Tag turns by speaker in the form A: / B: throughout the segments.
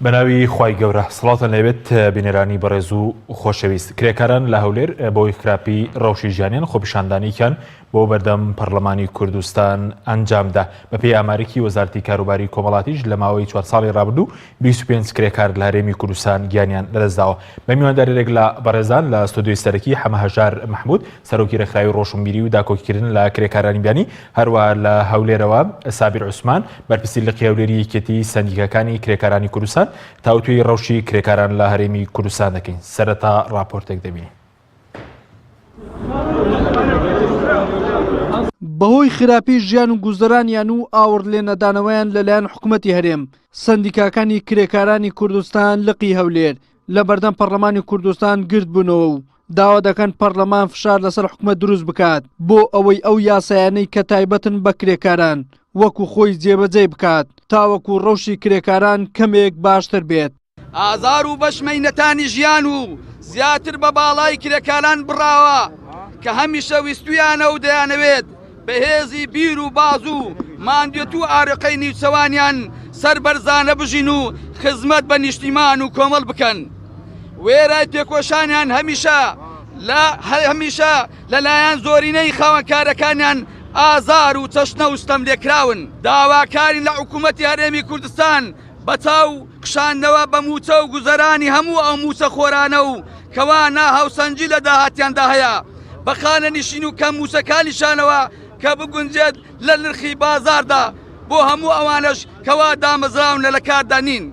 A: بەناوی خوای گەورە سڵاتە لەوێت بینێرانی بەڕێز و خۆشەویست کرێکاران لە هەولێر بۆی خراپی ڕەوشی ژیانیان خۆپیشاندانیکەن بۆ بەردەم پەرلەمانی کوردستان ئەنجامدا بەپێی ئامارێکی وەزارەتی کاروباری کۆمەڵاتیش لە ماوەی 4 ساڵی ڕابردوو 25 کرێکار لە هەرێمی کوردستان گیانیان لەدەستداوە. بە میواندارێک لە بەڕێزان لە ستودیۆی سەرەکی حەمە هەژار محمود سەرۆکی ڕێکخراوی ڕۆشنبیری و داکۆکیکردن لە کرێکارانی بیانی هەروە لە هەولێرەوە سابیر عوسمان بەرپرسی لقی هەولێری یەکێتی سەندیکەکانی کرێکارانی کوردستان تاوتوی ڕەوشی کرێکاران لە هەرێمی کوردستان دەکەین. سەرەتا راپۆرتێک دەبینی.
B: بەهۆی خراپی ژیان و گوزەرانیان و ئاورد لێنەدانەوەیان لەلایەن حکوومەتی هەرێم سەندیکاکانی کرێکارانی کوردستان لقی هەولێر لە بەردەم پەرلەمانی کوردستان گرت بوونەوە و داوا دەکەن پەرلەمان فشار لەسەر حکوومەت دروست بکات بۆ ئەوەی ئەو یاسایانەی کە تایبەتن بە کرێکاران وەکو خۆی جێبەجێ بکات تاوەکو ڕەوشی کرێکاران کەمێک باشتر بێت.
C: ئازار و بەشمەینەتانی ژیان و زیاتر بە باڵای کرێکاران بڕاوە کە هەمیشە ویستویانە و دەیانەوێت بەهێزی بیر و باز و ماندێت و ئارەقەی نیوچەوانیان سەر بەرزانە بژین و خزمەت بە نیشتیمان و کۆمەڵ بکەن. وێرای پێکۆشانیان هەمیشە لەلایەن زۆرینەی خاوەنکارەکانیان ئازار و چەشنە و ستەم لێکراون. داواکارین لە حکوومەتی هەرێمی کوردستان بەتاو قشاندنەوە بە موچە و گوزەرانی هەموو ئەو موچە خۆرانە و کەوا ناهاوسەنجی لە داهاتیاندا هەیە بە خانە نشین و کەم موچەکانیشانەوە کە بگونجێت لە نرخی بازاردا بۆ هەموو ئەوانش کەوا دامەزراونە لە کاردا نین.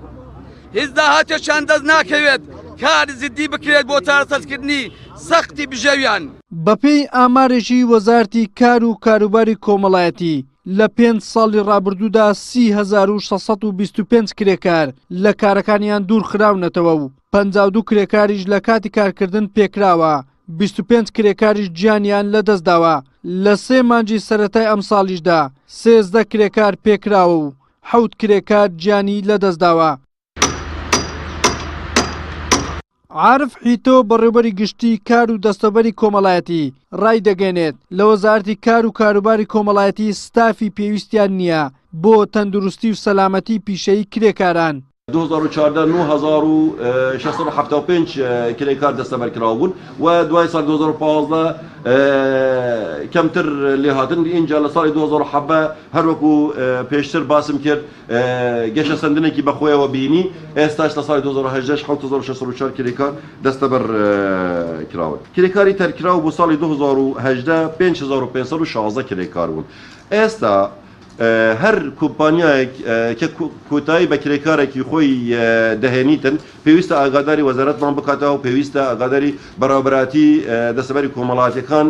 C: هیچ داهاتێکیان دەست ناکەوێت کار زیدی بکرێت بۆ چارەسەرکردنی سەختی بژێویان.
B: بەپێی ئامارێکی وەزارەتی کار و کاروباری کۆمەڵایەتی لە 5 ساڵی ڕابردوودا 30,625 کرێکار لە کارەکانیان دوور خراونەتەوە و 52 کرێکاریش لە کاتی کارکردن پێکراوە 25 کرێکاریش گیانیان لەدەستداوە. لە 3 مانگی سەرەتای ئەم ساڵیشدا 13 کرێکار پێکراوە و 7 کرێکار گیانی لەدەستداوە. عارف حیتۆ بەڕێوەبەری گشتی کار و دەستەبەری کۆمەڵایەتی ڕای دەگەنێت لە وەزارەتی کار و کاروباری کۆمەڵایەتی ستافی پێویستیان نییە بۆ تەندروستی و سەلامەتی پیشەیی کرێکاران.
D: 2014 9675 کرێکار دەستەبەرکراو بوون و دوای ساڵ 2015 کەمتر لێهاتن. ئینجا لە ساڵی 2017 هەروەکو پێشتر باسم کرد گەشە سندنێکی بەخۆیەوە بینی ئێستاش لە ساڵی 2018 7664 کرێکار دەستەبەر کراون. کرێکاری تەرکراو بۆ ساڵی 2018 5516 کرێکار بوون. ئێستا هەر کۆمپانیایەک کە کۆتایی بە کرێکارێکی خۆی دەهێنیتن پێویستە ئاگاداری وەزارەتمان بکاتەوە و پێویستە ئاگاداری بەڕێوەبەراتی دەستەبەری کۆمەڵاتیەکان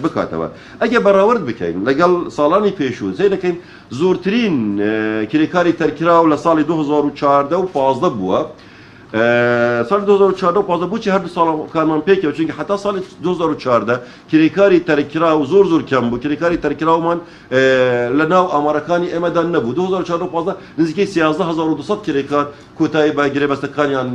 D: بکاتەوە. ئەگە بەڕاورد بکەین لەگەڵ ساڵانی پێشوو سێ دەکەین زۆرترین کرێکاری تەرکراو لە ساڵی 2014 و 15 بووە. ساڵی 2014 و 15 بووچی هەردوو ساڵەکانمان پێکەوە چونکە حتا ساڵی 2014 کرێکاری تەرکراو زۆر کەم بوو. کرێکاری تەرکراومان لە ناو ئامارەکانی ئێمەدا نەبوو. 2014 و 15 نزیکەی 13200 کرێکار کۆتایی بە گرێبەستەکانیان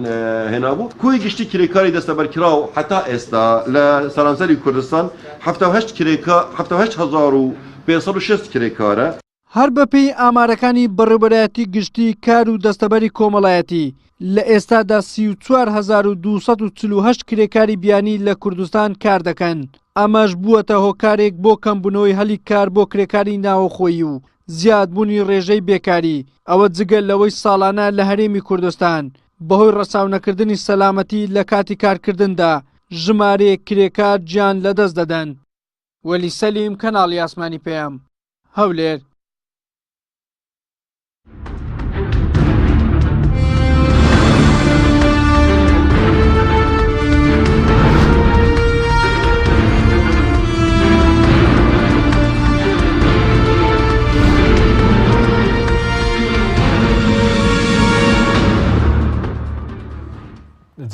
D: هێنابوو. کۆی گشتی کرێکاری دەستەبەرکراو حتا ئێستا لە سەرانسەری کوردستان 78560 کرێکارە.
B: هەر بەپێی ئامارەکانی بەڕێوەبەرایەتی گشتی کار و دەستەبەری کۆمەڵایەتی لە ئێستادا 44248 کرێکاری بیانی لە کوردستان کار دەکەن. ئەمەش بووەتە هۆکارێک بۆ کەمبوونەوەی هەلی کار بۆ کرێکاری ناوەخۆیی و زیادبوونی ڕێژەی بێکاری. ئەوە جگەل لەوەی ساڵانە لە هەرێمی کوردستان بەهۆی ڕەساونەکردنی سەلامەتی لە کاتی کارکردندا ژمارەیەک کرێکار گیان لەدەست دەدەن. وەلی سەلیم کەناڵی ئاسمانی پێم هەولێر.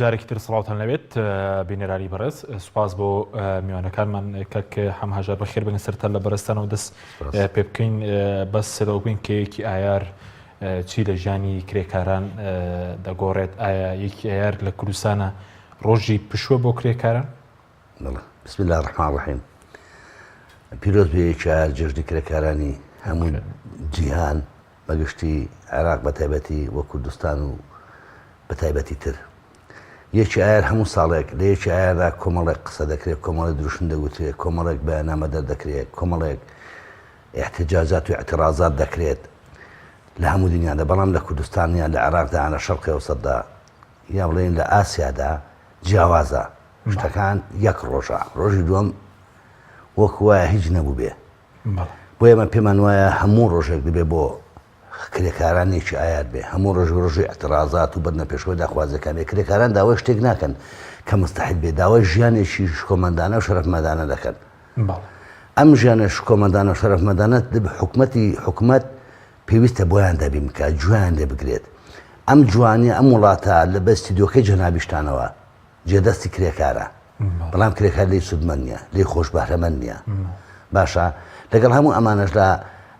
A: جارێکی تر سڵاوتان لەوێت بینێرانی بەڕێز سوپاس بۆ میوانەکانمان کەک هەم هەژار بەخێر بن سەرتا لە بەرزستانەوە دەست پێ بکەین بەس سێدەوە بووین کە یەکی ئایار چی لە ژیانی کرێکاران دەگۆڕێت. ئایا یەکی ئایار لە کوردستانە ڕۆژی پشووە بۆ کرێکاران؟
E: بسم الله الرحمن الرحیم. پیرۆز بێ یەکی ئایار جێژنی کرێکارانی هەموو جیهان بەگشتی عێراق بە تایبەتی وە کوردستان و بە تایبەتی تر یەکی ئایر هەموو ساڵێک لە یەکی ئایردا کۆمەڵێک قسە دەکرێت کۆمەڵی دروشن دەگوترێت کۆمەڵێک بەیانامە دەردەکرێت کۆمەڵێک احتجاجات و اعتراضات دەکرێت لە هەموو دنیادا بەڵام لە کوردستانیان لە عێراقدا لە شەرقی ئەوسەددا یا بڵێن لە ئاسیادا جیاوازە شتەکان یەک ڕۆژە ڕۆژی دووەم وەکو وایە هیچ نەبوو بێ بۆ ئێمە پێمان وایە هەموو ڕۆژێک دەبێ بۆ کرێکارانێکی ئایات بێ هەموو ڕۆژی اعتراضات و بەرنە پێشەوەی داخوازەکان بێ کرێکاران داوای شتێک ناکەن کە مستحیل بێ داوای ژیانێکی شکۆمەندانە و شەرەفمەندانە دەکەن ئەم ژیانە شکۆمەندانە و شەرەفمەندانە حکومەت پێویستە بۆیان دەبی بکە جویان لێ بگرێت ئەم جوانی ئەم وڵاتە لە بەستی دۆکەی جەنابیشتانەوە جێدەستی کرێکارە بەڵام کرێکار لی سودمەند نییە لی خۆش بەهرەمەند نییە باشە لەگەڵ هەموو ئەمانەشدا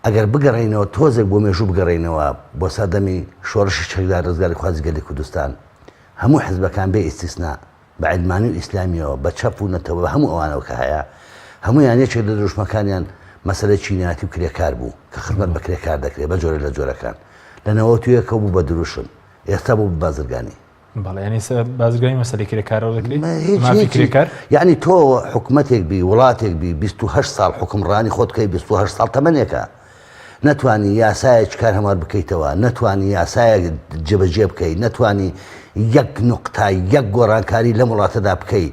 E: ئەگەر بگەڕینەوە تۆزێک بۆ مێژوو بگەڕینەوە بۆ سەردەمی شۆڕشی چەکدار ڕزگاری خوازیگەلی کوردستان هەموو حزبەکان بێ ئیسtisنا بە عیلمانی و ئیسلامیەوە بە چەپ و نەتەوە هەموو ئەوانەوە کە هەیە هەمویان یەکێک لە دروشمەکانیان مەسەلەی چینیاتی و کرێکار بوو کە خزمەت بە کرێکار دەکرێت بە جۆرە لە جۆرەکان لە 91 بوو بە دروشم ئێستا بوو بازرگانی
A: بەڵێ ینی بازرگانی مەسەلەی کرێکارەوە دەکرێت کرێکار
E: یعنی تۆ حکومەتێک بی وڵاتێک بی 28 ساڵ حکمڕانی خۆت بکەی 28 ساڵ تەمەنێکە نەتوانی یاسایەک کار هەمار بکەیتەوە نەتوانی یاسایەک جێبەجێ بکەیت نەتوانی یەک نقطای یەک گۆڕانکاری لەم وڵاتەدا بکەیت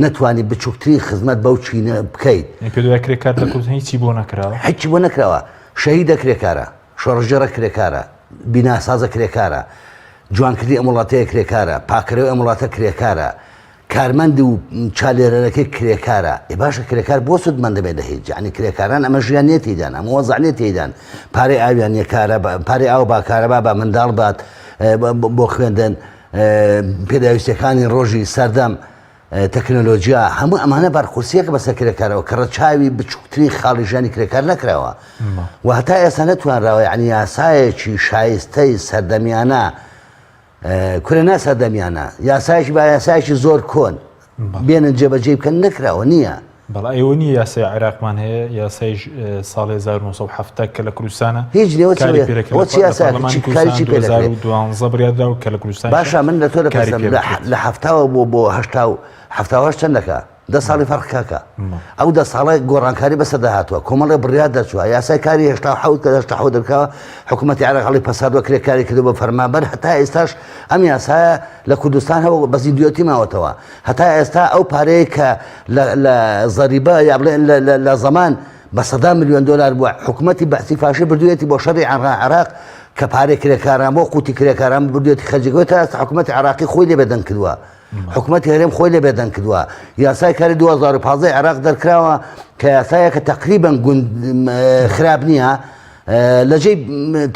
E: نەتوانی بچووکتری خزمەت بەو چینە بکەیت
A: پێ کرێکار لە کوردستان هیچی بۆ نەکراوە
E: هیچی بۆ نەکراوە شەهیدە کرێکارە شۆڕژێرە کرێکارە بیناسازە کرێکارە جوانکردی ئەم وڵاتەیە کرێکارە پاکەرەوەی ئەم وڵاتە کرێکارە کارمەند و چالێرەکەی کرێکارە ێ باشە کرێکار بۆ سودمەند دەبێت لە هیچ یعنی کرێکاران ئەمە ژیانێت تێدان ئەمە وەزعانێت تێدان پارەی ئاویان یەکارە پارەی ئاو باکارە با منداڵ بات بۆ خوێندن پێداویستەکانی ڕۆژی سەردەم تەکنۆلۆژیا هەموو ئەمانە بارخورسیەکە بەسەر کرێکارەوە کە ڕەچاوی بچووکترین خاڵی ژیانی کرێکار نەکراوە و هەتا ئێستا نەتوانراوە یعنی یاسایەکی شایستەی سەردەمیانە کورێنا سەردەمیانە یاسایشی با یاسایشی زۆر کۆن بێنن جێبەجێ بکەن نەکراوە نییە
A: بەڵ ئەوە نیە یاسای عێراقمان هەیە یاسای ساڵی 1970 کە لە کوردستانە
E: هیچ
A: بریادا و کە لە کوردستان
E: باشە من لە تۆ لە هەفتاوە بۆ هەفتاوەش چەندەکە 10 ساڵی فەرقاکە ئەو 10 ساڵی گۆڕانکاری بەسەردا هاتووە کۆمەڵی بڕیار دەچووە یاسای کاری 1970 دەکەوە حکوومەتی عێراق پەسادوە کرێکاری کردو بە فەرمانبەر هەتا ئێستاش ئەم یاسایە لە کوردستان هەوە بە زیدیۆتی ماوەتەوە هەتا ئێستا ئەو پارەیە کە لە زەریبە یا بڵێن لە زەمان بە 100 میلیۆن دلار بووە حکوومەتی بەعسی فاشی بردوێتی بۆ شەڕی عێراق کە پارەی کرێکاران بۆ قوتی کرێکاران بردوێتی خەرجەکەوە تا ئێستا حکوومەتی عێراقی خۆی لێ بێدەنگ کردووە حکوومەتی هەرێم خۆی لێ بێدەنگ کردووە یاسای کاری 2015 عێراق دەرکراوە کە یاسایەکە تەقریبەن خراپ نییە لەجێی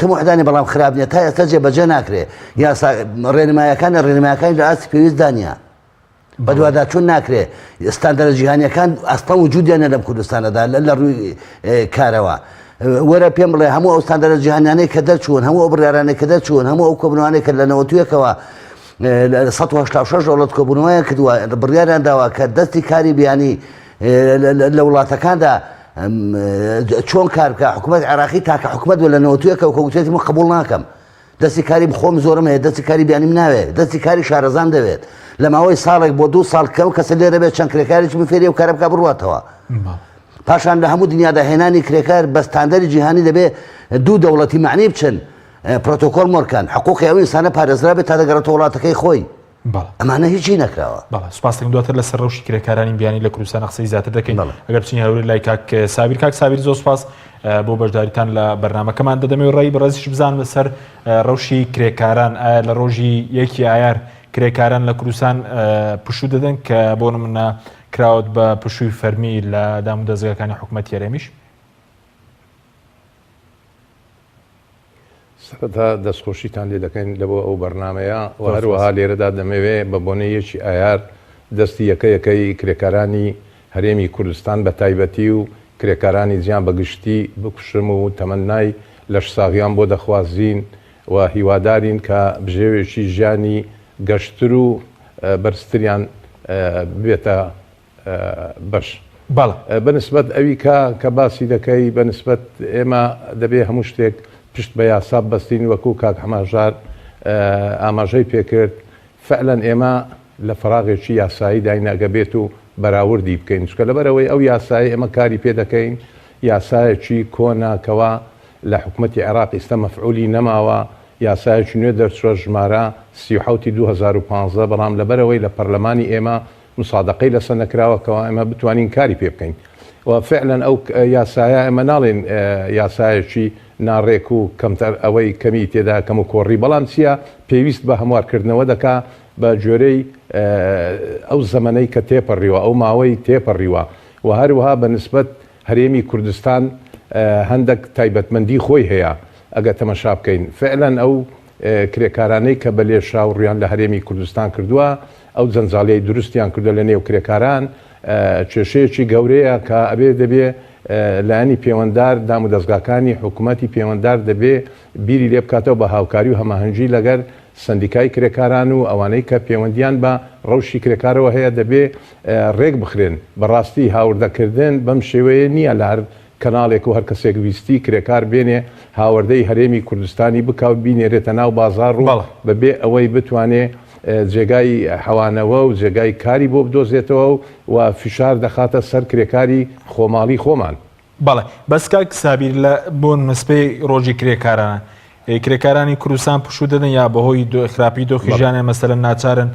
E: تەموحدانی بەڵام خراپ نییە تا ئێستا جێبەجێ ناکرێت یاسا ڕێنمایەکانی لە ئاستی پێویستدا نییە بە دوواداچوون ناکرێت ئستاندەرە جیهانیەکان ئەستا وجودیانە لەم کوردستانەدا لە ڕووی کارەوە وەرە پێم بڵێ هەموو ئەو ستاندەرە جیهانیانەی کە دەرچوون هەموو ئەو بڕیارانەی کە دەرچوون هەموو ئەو کۆبنەوانەی کە لە 91ەوە 186 وڵات کۆبوونەوەیان کردووە بڕیاریان داوا کە دەستی کاری بیانی لە وڵاتەکاندا چۆن کار بکە حکوومەت عێراقی تاکە حکوومەت لە 91ەوە کەوتێتی من قبوڵ ناکەم دەستی کاری خۆم زۆرم هەیە دەستی کاری بیانیم ناوێت دەستی کاری شارەزان دەوێت لە ماوەی ساڵێک بۆ 2 ساڵ کەم کەسە لێرە بێت چەند کرێکارێکی بفێری و کارە بکە بڕواتەوە پاشان لە هەموو دنیادا هێنانی کرێکار بە ستاندەری جیهانی دەبێت دوو دەوڵەتی معنی بچن پرۆتۆکۆل مۆرکان حقوقی ئەو ئینسانە پارێزرا بێت تا دەگەڕێتەوە وڵاتەکەی خۆی ئەمانە هیچی نەکراوە
A: سوپاس دواتر لە سەر ڕەوشی کرێکارانی بیانی لە کوردستان قسەی زیاتر دەکەین ئەگەر بچین هەوری لای کاک سابیر زۆر سوپاس بۆ بەشداریتان لە بەرنامەکەمان دەدەمەوە ڕێی بەڕێزیش بزانم لەسەر ڕەوشی کرێکاران ئایا لە ڕۆژی یەکی ئایار کرێکاران لە کوردستان پشوو دەدەن کە بۆ نمونە کراوت بە پشووی فەرمی لە دام و دەستگاکانی حکوومەتی هەرێمیش
F: سەرەتا دەستخۆشیتان لێ دەکەین لە بۆ ئەو بەرنمەیە و هەروەها لێرەدا دەمەوێت بە بۆنەیەکی ئایار دەستی یەکەیەکەی کرێکارانی هەرێمی کوردستان بە تایبەتی و کرێکارانی جیان بەگشتی بکوشم و تەمەنای لەش ساغیان بۆ دەخوازین و هیوادارین کە بژێوێکی ژیانی گەشتر و بەرزتریان بێتە بەش بەنسبەت ئەوی کە باسی دەکەی بەنسبەت ئێمە دەبێ هەموو شتێک پشت بە یاسا بەستین وەکو کاک هەماژار ئاماژەی پێکرد فعلەن ئێمە لە فراغێکی یاسایی دایناگە بێت و بەراوردی بکەین چکە لەبەرەوەی ئەو یاسایی ئێمە کاری پێ دەکەین یاسایەکی کۆناکەوە لە حکوومەتی عێراق ئێستا مەفعولی نەماوە یاسایەکی نوێ دەرچوە ژمارە 2015 بەڵام لەبەرەوەی لە پەرلەمانی ئێمە مسادقەی لەسەر نەکراوەکەوە ئێمە بتوانین کاری پێ بکەین و فعلا ئەو یاسایە ئەمە ناڵێن یاسایەکی ناڕێک و کەمتەر ئەوەی کەمی تێدا کەم و کۆڕی بەڵام چییە پێویست بە هەموارکردنەوە دەکا بە جۆرەی ئەو زەمەنەی کە تێپەڕیوە ئەو ماوەی تێپەڕیوە و هەروەها بە نسبەت هەرێمی کوردستان هەندێک تایبەتمەندی خۆی هەیە ئەگە تەمەشا بکەین فعلا ئەو کرێکارانەی کە بە لێشا و ڕویان لە هەرێمی کوردستان کردووە ئەو جەنجاڵیەی دروستیان کردو لە نێو کرێکاران کێشەیەکی گەورەیە کە ئەبێ دەبێ لایەنی پەیوەنددار دام و دەستگاکانی حکوومەتی پەیوەنددار دەبێ بیری لێ بکاتەوە بە هاوکاری و هەماهەنگی لەگەر سندیکای کرێکاران و ئەوانەی کە پەیوەندیان بە ڕەوشی کرێکارەوە هەیە دەبێ ڕێک بخرێن بەڕاستی هاوردەکردن بەم شێوەیە نییە لە هەر کەناڵێک و هەر کەسێک ویستی کرێکار بێنێ هاوردەی هەرێمی کوردستانی بکاو بینێرێتە ناو بازار و بەبێ ئەوەی بتوانێ جێگای حەوانەوە و جێگای کاری بۆ بدۆزێتەوە و فشار دەخاتە سەر کرێکاری خۆماڵی خۆمان
A: بەڵێ بەسکا سابیر لە بۆ نسبەی ڕۆژی کرێکارانە کرێکارانی کوردستان پشوو دەدەن یا بەهۆی خراپی دۆخیژیانە مەسەلەن ناچارن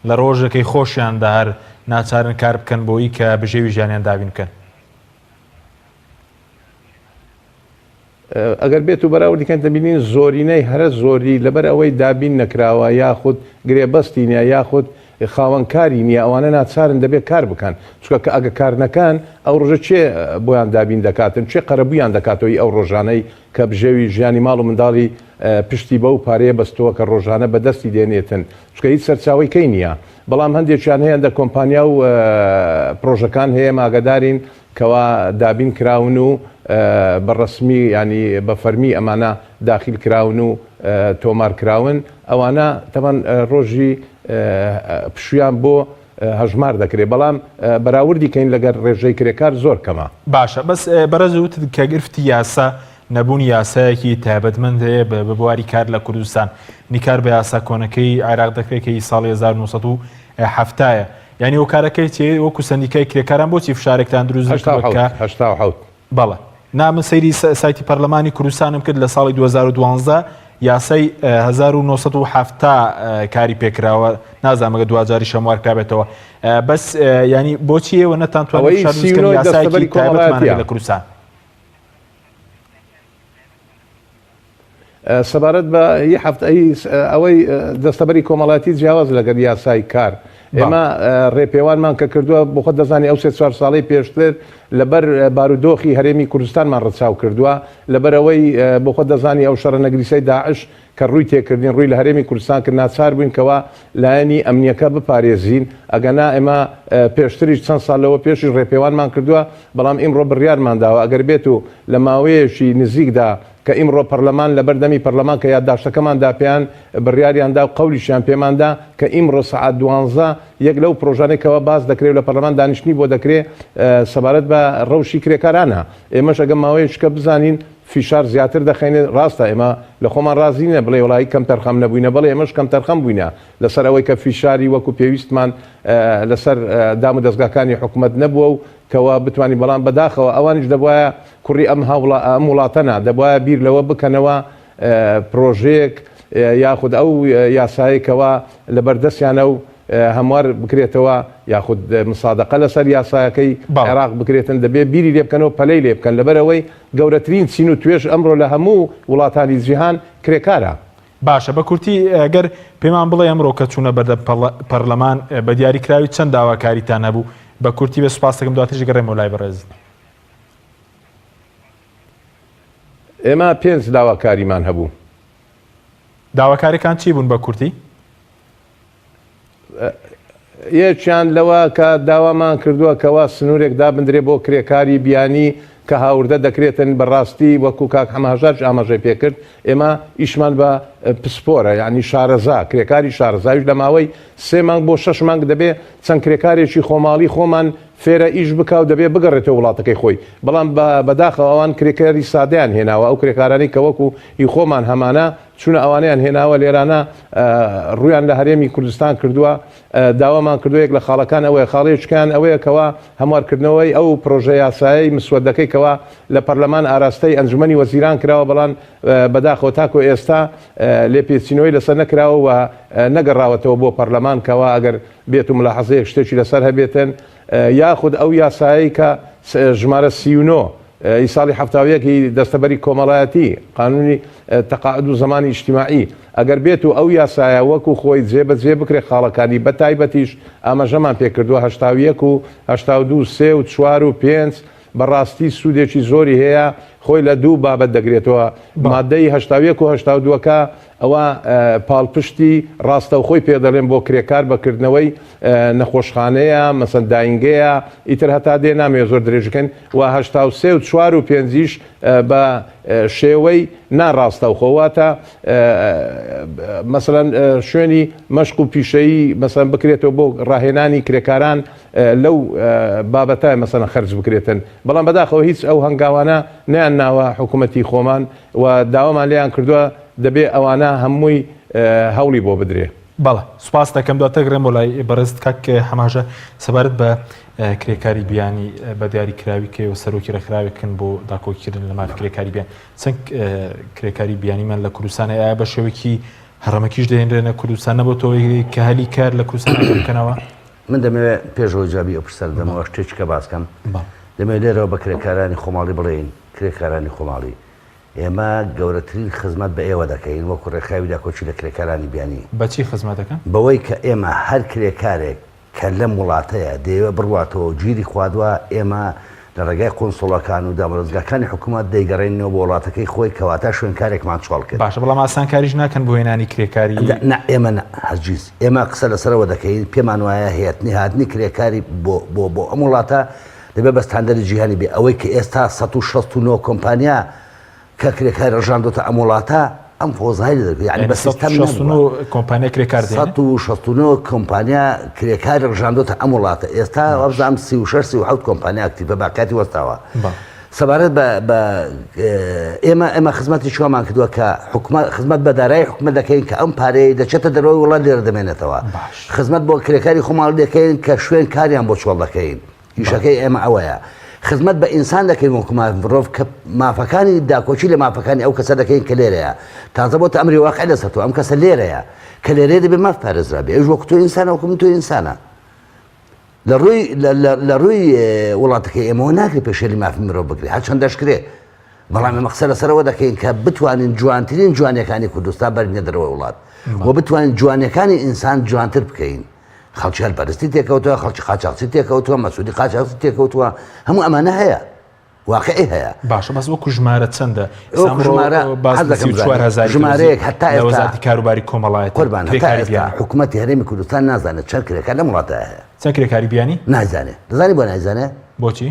A: لە ڕۆژەکەی خۆشیاندا هەر ناچارن کار بکەن بۆی کە بژێوی ژیانیان دابین بکەن
F: ئەگەر بێت و بەراوردیکەن دەبینین زۆرینەی هەرە زۆری لەبەر ئەوەی دابین نەکراوە یاخود گرێبەستی نیە یاخود خاوەنکاری نییە ئەوانە ناچارن دەبێت کار بکەن چکە کە ئەگە کار نەکەن ئەو ڕۆژە چێ بۆیان دابین دەکاتن چێ قەرەبوویان دەکاتەوەی ئەو ڕۆژانەی کە بژێوی ژیانی ماڵ و منداڵی پشتی بە و پارەیە بەستەوە کە ڕۆژانە بەدەستی دێنێتن چکە هیچ سەرچاوی کەی نییە بەڵام هەندێکیان هەیە دە کۆمپانیا و پرۆژەکان هەیە ماگەدارین کەوا دابین کراون و بەڕسمی ینی بە فەرمی ئەمانە داخل کراون و تۆمار کراون ئەوانە تەمان ڕۆژی پشویان بۆ هەژمار دەکرێت بەڵام بەراوردی کەین لەگەر ڕێژەی کرێکار زۆر کەمە
A: باشە بەس بەرەز وت کە گرفتی یاسا نەبوونی یاسایەکی تایبەتمەند هەیە بە بواری کار لە کوردستان نیکار بە یاسا کۆنەکەی عێراق دەکرێتکەی ساڵی 1970 یعنی ئەو کارەکەی چێ وەکو سندیکای کرێکاران بۆچی فشارێکتان دروست بەڵێ نامە سەیری سایتی پەرلەمانی کوردستانم کرد لە ساڵی 2012 یاسای 1970 کاری پێکراوە نازانمەگە دوجاری شەموار کرابێتەوە بەس ینی بۆچی ئێوە نەتانتوانێت یاسایەکی تایبەتمانە لە کوردستان
F: سەبارەت بە ئەوەی دەستەبەری کۆمەڵاتی جیاواز لەگەر یاسای کار ئێمە ڕێپێوانمان کە کردووە بۆ خۆ دەزانی ئەو 3-4 ساڵی پێشتر لەبەر بارودۆخی هەرێمی کوردستانمان ڕەچاو کردووە لەبەرەوەی بۆ خۆ دەزانی ئەو شەڕە نەگریسەی داعش کە ڕووی تێکردین ڕووی لە هەرێمی کوردستان کرد ناچار بووین کەوا لایەنی ئەمنیەکە بپارێزین ئەگەنا ئێمە پێشتریش چەند ساڵەوە پێشی ڕێپێوانمان کردووە بەڵام ئیمڕۆ بڕیارمانداوە ئەگەر بێت و لە ماوەیەشی نزیکدا کە ئیمڕۆ پەرلەمان لەبەر دەمی پەرلەمان کە یادداشتەکەماندا پێیان بڕیاریاندا و قەولیشیان پێماندا کە ئیمڕۆ سەعات 12 یەک لەو پرۆژانێکەوە باز دەکرێت لە پەرلەمان دانیشتنی بۆ دەکرێت سەبارەت بە ڕەوشی کرێکارانە ئێمەش ئەگەم ماوەیەشکە بزانین فیشار زیاتر دەخینێت ڕاستە ئێمە لە خۆمان رازینە بڵێ وڵایی کەم تەرخەم نەبووینە بڵێ ئێمەش کەم تەرخەم بووینە لەسەر ئەوەی کە فیشاری وەکو پێویستمان لەسەر دام و دەستگاکانی حکوومەت نەبووە و کەوا بتوانین بەڵام بەداخەوە ئەوانش دەبواە کوڕی ئەم وڵاتەنە دەبواە بیر لەوە بکەنەوە پرۆژەیەک یاخود ئەو یاسایەکەوە لەبەردەستیانە و هەموار بکرێتەوە یاخود مسادقە لەسەر یاسایەکەی عێراق بکرێتن دەبێت بیری لێ بکەنەوە پەلەی لێ بکەن لەبەرەوەی گەورەترین چین و توێژ ئەمڕۆ لە هەموو وڵاتانی جیهان کرێکارە
A: باشە بە کورتی ئەگەر پێمان بڵێ ئەمڕۆ کە چوونە بەردە پەرلەمان بە دیاریکراوی چەند داواکاریتان هەبوو بە کورتی بە سوپاس دەکەم دواترش گەڕێمەوە لای بەڕێز
F: ئێمە 5 داواکاریمان هەبوو
A: داواکاریەکان چی بوون بە کورتی؟
F: یەکیان لەوە کە داوامان کردووە کەوا سنوورێک دابدرێ بۆ کرێکاری بیانی کە هاوردە دەکرێتن بەڕاستی وەکو کاک هەمەهژار ئاماژەی پێکرد ئێمە ئیشمان بە پسپۆرە یعنی شارەزا کرێکاری شارەزاویش لە ماوەی 3 مانگ بۆ 6 مانگ دەبێ چەند کرێکارێکی خۆماڵی خۆمان فێرە ئیش بکە و دەبێت بگەڕێتەوە وڵاتەکەی خۆی بەڵام بەداخەوە ئەوان کرێکاری سادیان هێناوە ئەو کرێکارانی کە وەکو خۆمان هەمانە چونە ئەوانیان هێناوە لێرانە ڕویان لە هەرێمی کوردستان کردووە داوامان کردووەیەک لە خاڵەکان ئەوەیە خاڵێکیان ئەوەیە کەوا هەموارکردنەوەی ئەو پرۆژە یاسایی مسودەکەی کەوا لە پەرلەمان ئاراستەی ئەنجومەنی وەزیران کراوە بەڵام بەداخەوە تاکو ئێستا لێپێچینەوەی لەسەر نەکراوە و نەگەڕاوەتەوە بۆ پەرلەمان کەوا ئەگەر بێت و ملاحەزەیەک شتێکی لەسەر هەبێتن یاخود ئەو یاسایی کە ژمارە 39 ئیساڵی هەفتاویەکی دەستەبەری کۆمەڵایەتی قانونی تەقاعد و زمانی اجتماعی ئەگەر بێت و ئەو یاسایە وەکو خۆی جێبەجێ بکرێ خاڵەکانی بە تایبەتیش ئاماژەمان پێکردووە 81 و 82 3 و 4 و 5 بەڕاستی سوودێکی زۆری هەیە خۆی لە دوو بابەت دەگرێتەوە مادەی 81 و 82کە ئەوە پاڵپشتی ڕاستە و خۆی پێدەڵێن بۆ کرێکار بەکردنەوەی نەخۆشخانەیە مەسەن داینگەیە ئیتر هەتا دێ نامێ زۆر درێژەکەن و 83 و 4 و 5 بە شێوەی ناڕاستە و خۆواتە مەسەڵەن شوێنی مەشق و پیشەیی مەسەن بکرێتەوە بۆ ڕاهێنانی کرێکاران لەو بابەتای مەسەن خەرج بکرێتن بەڵام بەداخەوە هیچ ئەو هەنگاوانە نیان ناوە حکوومەتی خۆمان و داوامان لێیان کردووە دەبێ ئەوانە هەمووی هەوڵی بۆ بدرێ.
A: بەڵێ سوپاس دەکەم دواتەگرم بۆ لای بەڕست کاک هەماژە سەبارەت بە کرێکاری بیانی بە دیاریکراوی کە و سەرۆکی ڕێکخراوێکن بۆ داکۆکردن لە ماف کرێکاری بیان چەند کرێکاری بیانیمان لە کوردستانە ئایا بە شێوەیەکی هەڕەمەکیش دەهێنرێنە کوردستان نەبوو تۆی کە هەلی کار لە کوردستان بکەنەوە
E: من دەمەوێت پێشەوە جوابی ئەو پرسەر دەمەوە شتێکی کە باسکەم دەمەوێت لێرەوە بە کرێکارانی خۆماڵی بڵێین کرێکارانی خۆماڵی ئێمە گەورەترین خزمەت بە ئێوە دەکەین وەکو ڕێکخراوی داکۆچی لە کرێکارانی بیانی
A: بەچی خزمەتەکەن
E: بەوەی کە ئێمە هەر کرێکارێک کە لەم وڵاتەیە دەیەوە بڕواتەوە گیری خوادووە ئێمە لە ڕێگای قۆنسڵەکان و دامەزگاکانی حکوومەت دەیگەڕێنەوە بۆ وڵاتەکەی خۆی کەواتە شوێنکارێکمان چۆڵ کرد
A: باشە بەڵام ئاسان کاریش ناکەن بۆ هێنانی کرێکاری
E: ئێمە هەرگیز ئێمە قسە لەسەرەوە دەکەین پێمان وایە هێتنی هاتنی کرێکاری بۆ ئەم وڵاتە دەبێت بە ستاندەری جیهانی بێ ئەوەی کە ئێستا 169 کۆمپانیا کە کرێکاری ڕژاندۆتە ئەم وڵاتە ئەم پۆزایی دەکەێت یعنی بە سیستەم
A: کۆمپانیا کرێکار
E: 169 کۆمپانیا کرێکاری ڕژاندۆتە ئەم وڵاتە ئێستا وەبزانام 36 کۆمپانیا ئاکتیڤە باکاتی وەستاوە سەبارەت بە ئێمە خزمەتی شومان کردووە کە خزمەت بە دارایی حکومەت دەکەین کە ئەم پارەی دەچێتە دەرەوەی وڵات لێرە دەمێنێتەوە خزمەت بۆ کرێکاری خۆماڵ دەکەین کە شوێن کاریان بۆ چۆڵ دەکەین ئیشەکەی ئێمە ئەوەیە خزمەت بە ئینسان دەکەین وەکو مرۆڤ کە مافەکانی داکۆچی لە مافەکانی ئەو کەسە دەکەین کە لێرەیە تازە بۆتە ئەمری واقع دەسەوە ئەم کەسە لێرەیە کە لێرەیە دەبێت ماف پارێزرا بێ ئەوش وەکو تۆ ئینسانە وەکو من تۆ ئینسانە لە ڕووی وڵاتەکەی ئێمەوە ناکرێت پێشێلی مافی مرۆڤ بگرێت هەرچەند دەشکرێت بەڵام ئێمە قسە لەسەرەوە دەکەین کە بتوانین جوانترین جوانیەکانی کوردستان بەرنێ دەرەوە وڵات و بتوانین جوانیەکانی ئینسان جوانتر بکەین خەڵکی هەلپەرستی تێکەوتووە خەڵکی قاچاقچی تێکەوتووە مەسعودی قاچاقچی تێکەوتووە هەموو ئەمانە هەیە واقعی هەیە
A: باشە بەس وەکو ژمارە چەندە
E: ژمارەیەک هەتا
A: وەزارەتی کاروباری کۆمەڵایەتی
E: قوربان هەتا ئێستا حکوومەتی هەرێمی کوردستان نازانێت چەند کرێکار لەم وڵاتە هەیە
A: چەند کرێکاری بیانی
E: نازانێت دەزانی بۆ نایزانێت
A: بۆچی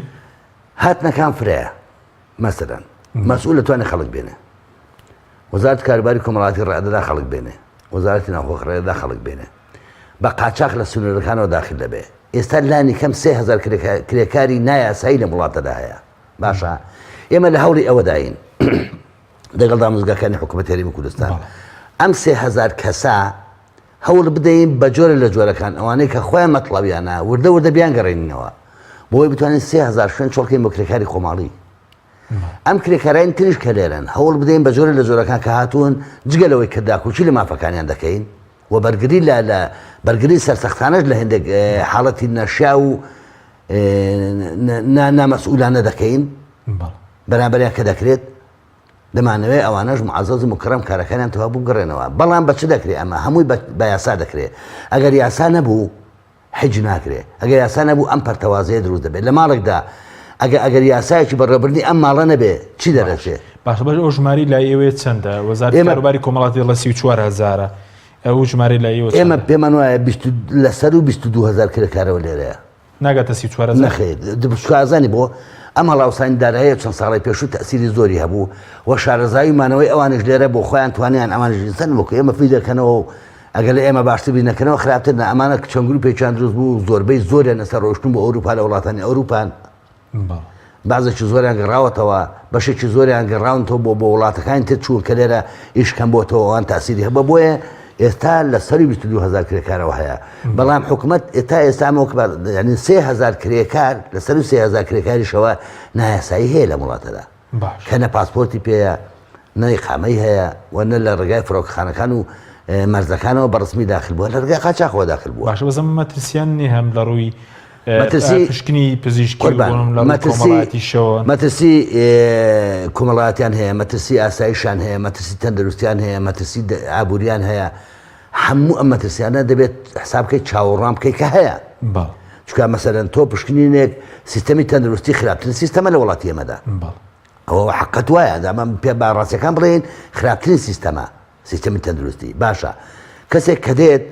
E: هاتنەکان فرەیە مەسەلەن مەسئول لەتوانێت خەڵک بێنێ وەزارەتی کاروباری کۆمەڵایەتی ڕائدەدا خەڵک بێنێ وەزارەتی ناوخۆخڕێدا خەڵک بێنێ بە قاچاق لە سنوورەکانەوە داخل دەبێ ئێستا لانی کەم 3000 کرێکاری نایاسایی لە وڵاتەدا هەیە باشە ئێمە لە هەوڵی ئەوەداین لەگەڵ دامەزگاکانی حکوومەتی هەرێمی کوردستان ئەم 3000 کەسە هەوڵ بدەین بە جۆرە لە جۆرەکان ئەوانەی کە خۆیان مەطلەبیانە وردە بیان گەڕێنینەوە بۆی بتوانین 3000 شوێن چۆڵکەین بۆ کرێکاری خۆماڵی ئەم کرێکارین تریش کە لێرن هەوڵ بدەین بە جۆرە لە جۆرەکان کە هاتوون جگەلەوەی کە داکوچی لە مافەکانیان دەکەین و بەرگری لە بەرگری سەرسەختانەش لە هێندێک حاڵەتی نەشیا و نامەسئولانە دەکەین بەرامبەریان کە دەکرێت دەمانەوێت ئەوانەش معزەز و مکرەم کارەکانیان تەواو بگەڕێنەوە بەڵام بە چ دەکرێت ئەمە هەمووی بە یاسا دەکرێت ئەگەر یاسا نەبوو حج ناکرێت ئەگەر یاسا نەبوو ئەم پەرتەوازەیە دروست دەبێت لە ماڵێکدا ئەگەر یاسایەکی بەڕێبردنی ئەم ماڵە نەبێ چی دەرەچێت
A: باشە بەش ئەو ژماری لای ئێوێ چەندە وەزارەتی کاروباری کۆمەڵاتی لە 34000 ئەو ژماری لای ئێوە
E: ئێمە پێمان وایە لەسەر و 22000 کرێکارەوە لێرەیە
A: ناگاتە 34000
E: نەخێت دەبشکازانی بۆ ئەم هەڵاوسانی داراییە چەند ساڵی پێشوو تەسیری زۆری هەبوو و شارەزاییمانەوەی ئەوانش لێرە بۆ خۆیان توانیان ئەمانژ ئینسان وەکو ئێمە فی دەکەنەوە و ئەگەر لە ئێمە باشتر بینەکەنەوە خراپتر نە ئەمانە چەنگول پێچیان دروست بوو زۆربەی زۆریان لەسەر ڕۆشتن بۆ ئەوروپا لە وڵاتانی ئەوروپان بعضێکی زۆریان گەڕاوەتەوە بەشێکی زۆریان گەڕاونەوە بۆ وڵاتەکانی تر چوون کە لێرە ئیشکەم بۆتەوە ئەوان تاسیری هەبە بۆیە ئێستا لە سەری 22,000 کرێکارەوە هەیە بەڵام حکوومەت ئێستا ینی 3,000 کرێکار لە سەر 3,000 کرێکاریشەوە نایاسایی هەیە لە وڵاتەدا کە نە پاسپۆرتی پێەیە نە ئیقامەی هەیە و نە لە ڕێگای فڕۆکەخانەکان و مەرزەکانەوە بەڕسمی داخل بووە لە ڕێگای قاچاقەوە داخل بووە
A: باشە بەزەم مەترسیان نی هەم لە ڕووی پشکنی پزیشکی
E: مەترسی کۆمەڵاتیان هەیە مەترسی ئاساییشان هەیە مەترسی تەندروستیان هەیە مەترسی ئابوووریان هەیە هەموو ئەم مەترسیانە دەبێت حساب بکەیت چاوەڕام بکەیت کە هەیە چکە مەسەرەن تۆ پشکنینێک سیستەمی تەندروستی خراپترین سیستەمە لە وڵاتی ئێمەدا ئەوە حقت وایە دامان پێ باڕاستیەکان بڵێن خراپترین سیستەمە سیستەمی تەندروستی باشە کەسێک کە دێت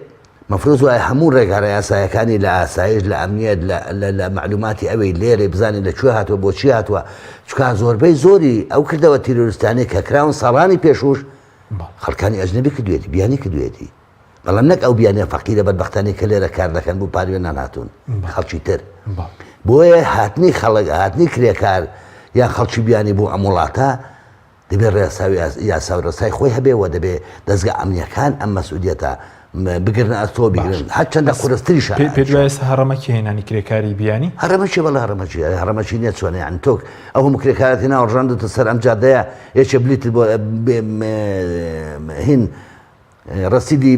E: مەفروض وایە هەموو ڕێگارە یاسایەکانی لە ئاسایش لە ئەمنیەت لە معلوماتی ئەوەی لێرێ بزانین لەکوێ هاتووە بۆچی هاتووە چکە زۆربەی زۆری ئەو کردەوە تیرۆریستانەی کە کراون ساڵانی پێشوش خەڵکانی ئەجنەبی کردوێتی بیانی کردوێتی بەڵام نەک ئەو بیانە فەقیرە بەدبەختانەی کە لێرە کار دەکەن بوو پاروێنان هاتوون خەڵکی تر بۆیە هاتنی خەڵک هاتنی کرێکار یان خەڵکی بیانی بۆ ئەم وڵاتە دەبێت یاسا ڕێسای خۆی هەبێەوە دەبێت دەستگا ئەمنیەکان ئەم مەسئولیەتە بگرن ئەستۆ بگرن هەر چەندە قورستریش
A: پێ هەڕەمەکی هێنانی کرێکاری بیانی
E: هەرەمەکی بەڵ هەرەمەکی نیە چۆنە یان تۆک ئەو هەموو کرێکارەتی ناوڕژاندتە سەر ئەم جادەیە یەکێ بلیت بۆ هین ڕسیدی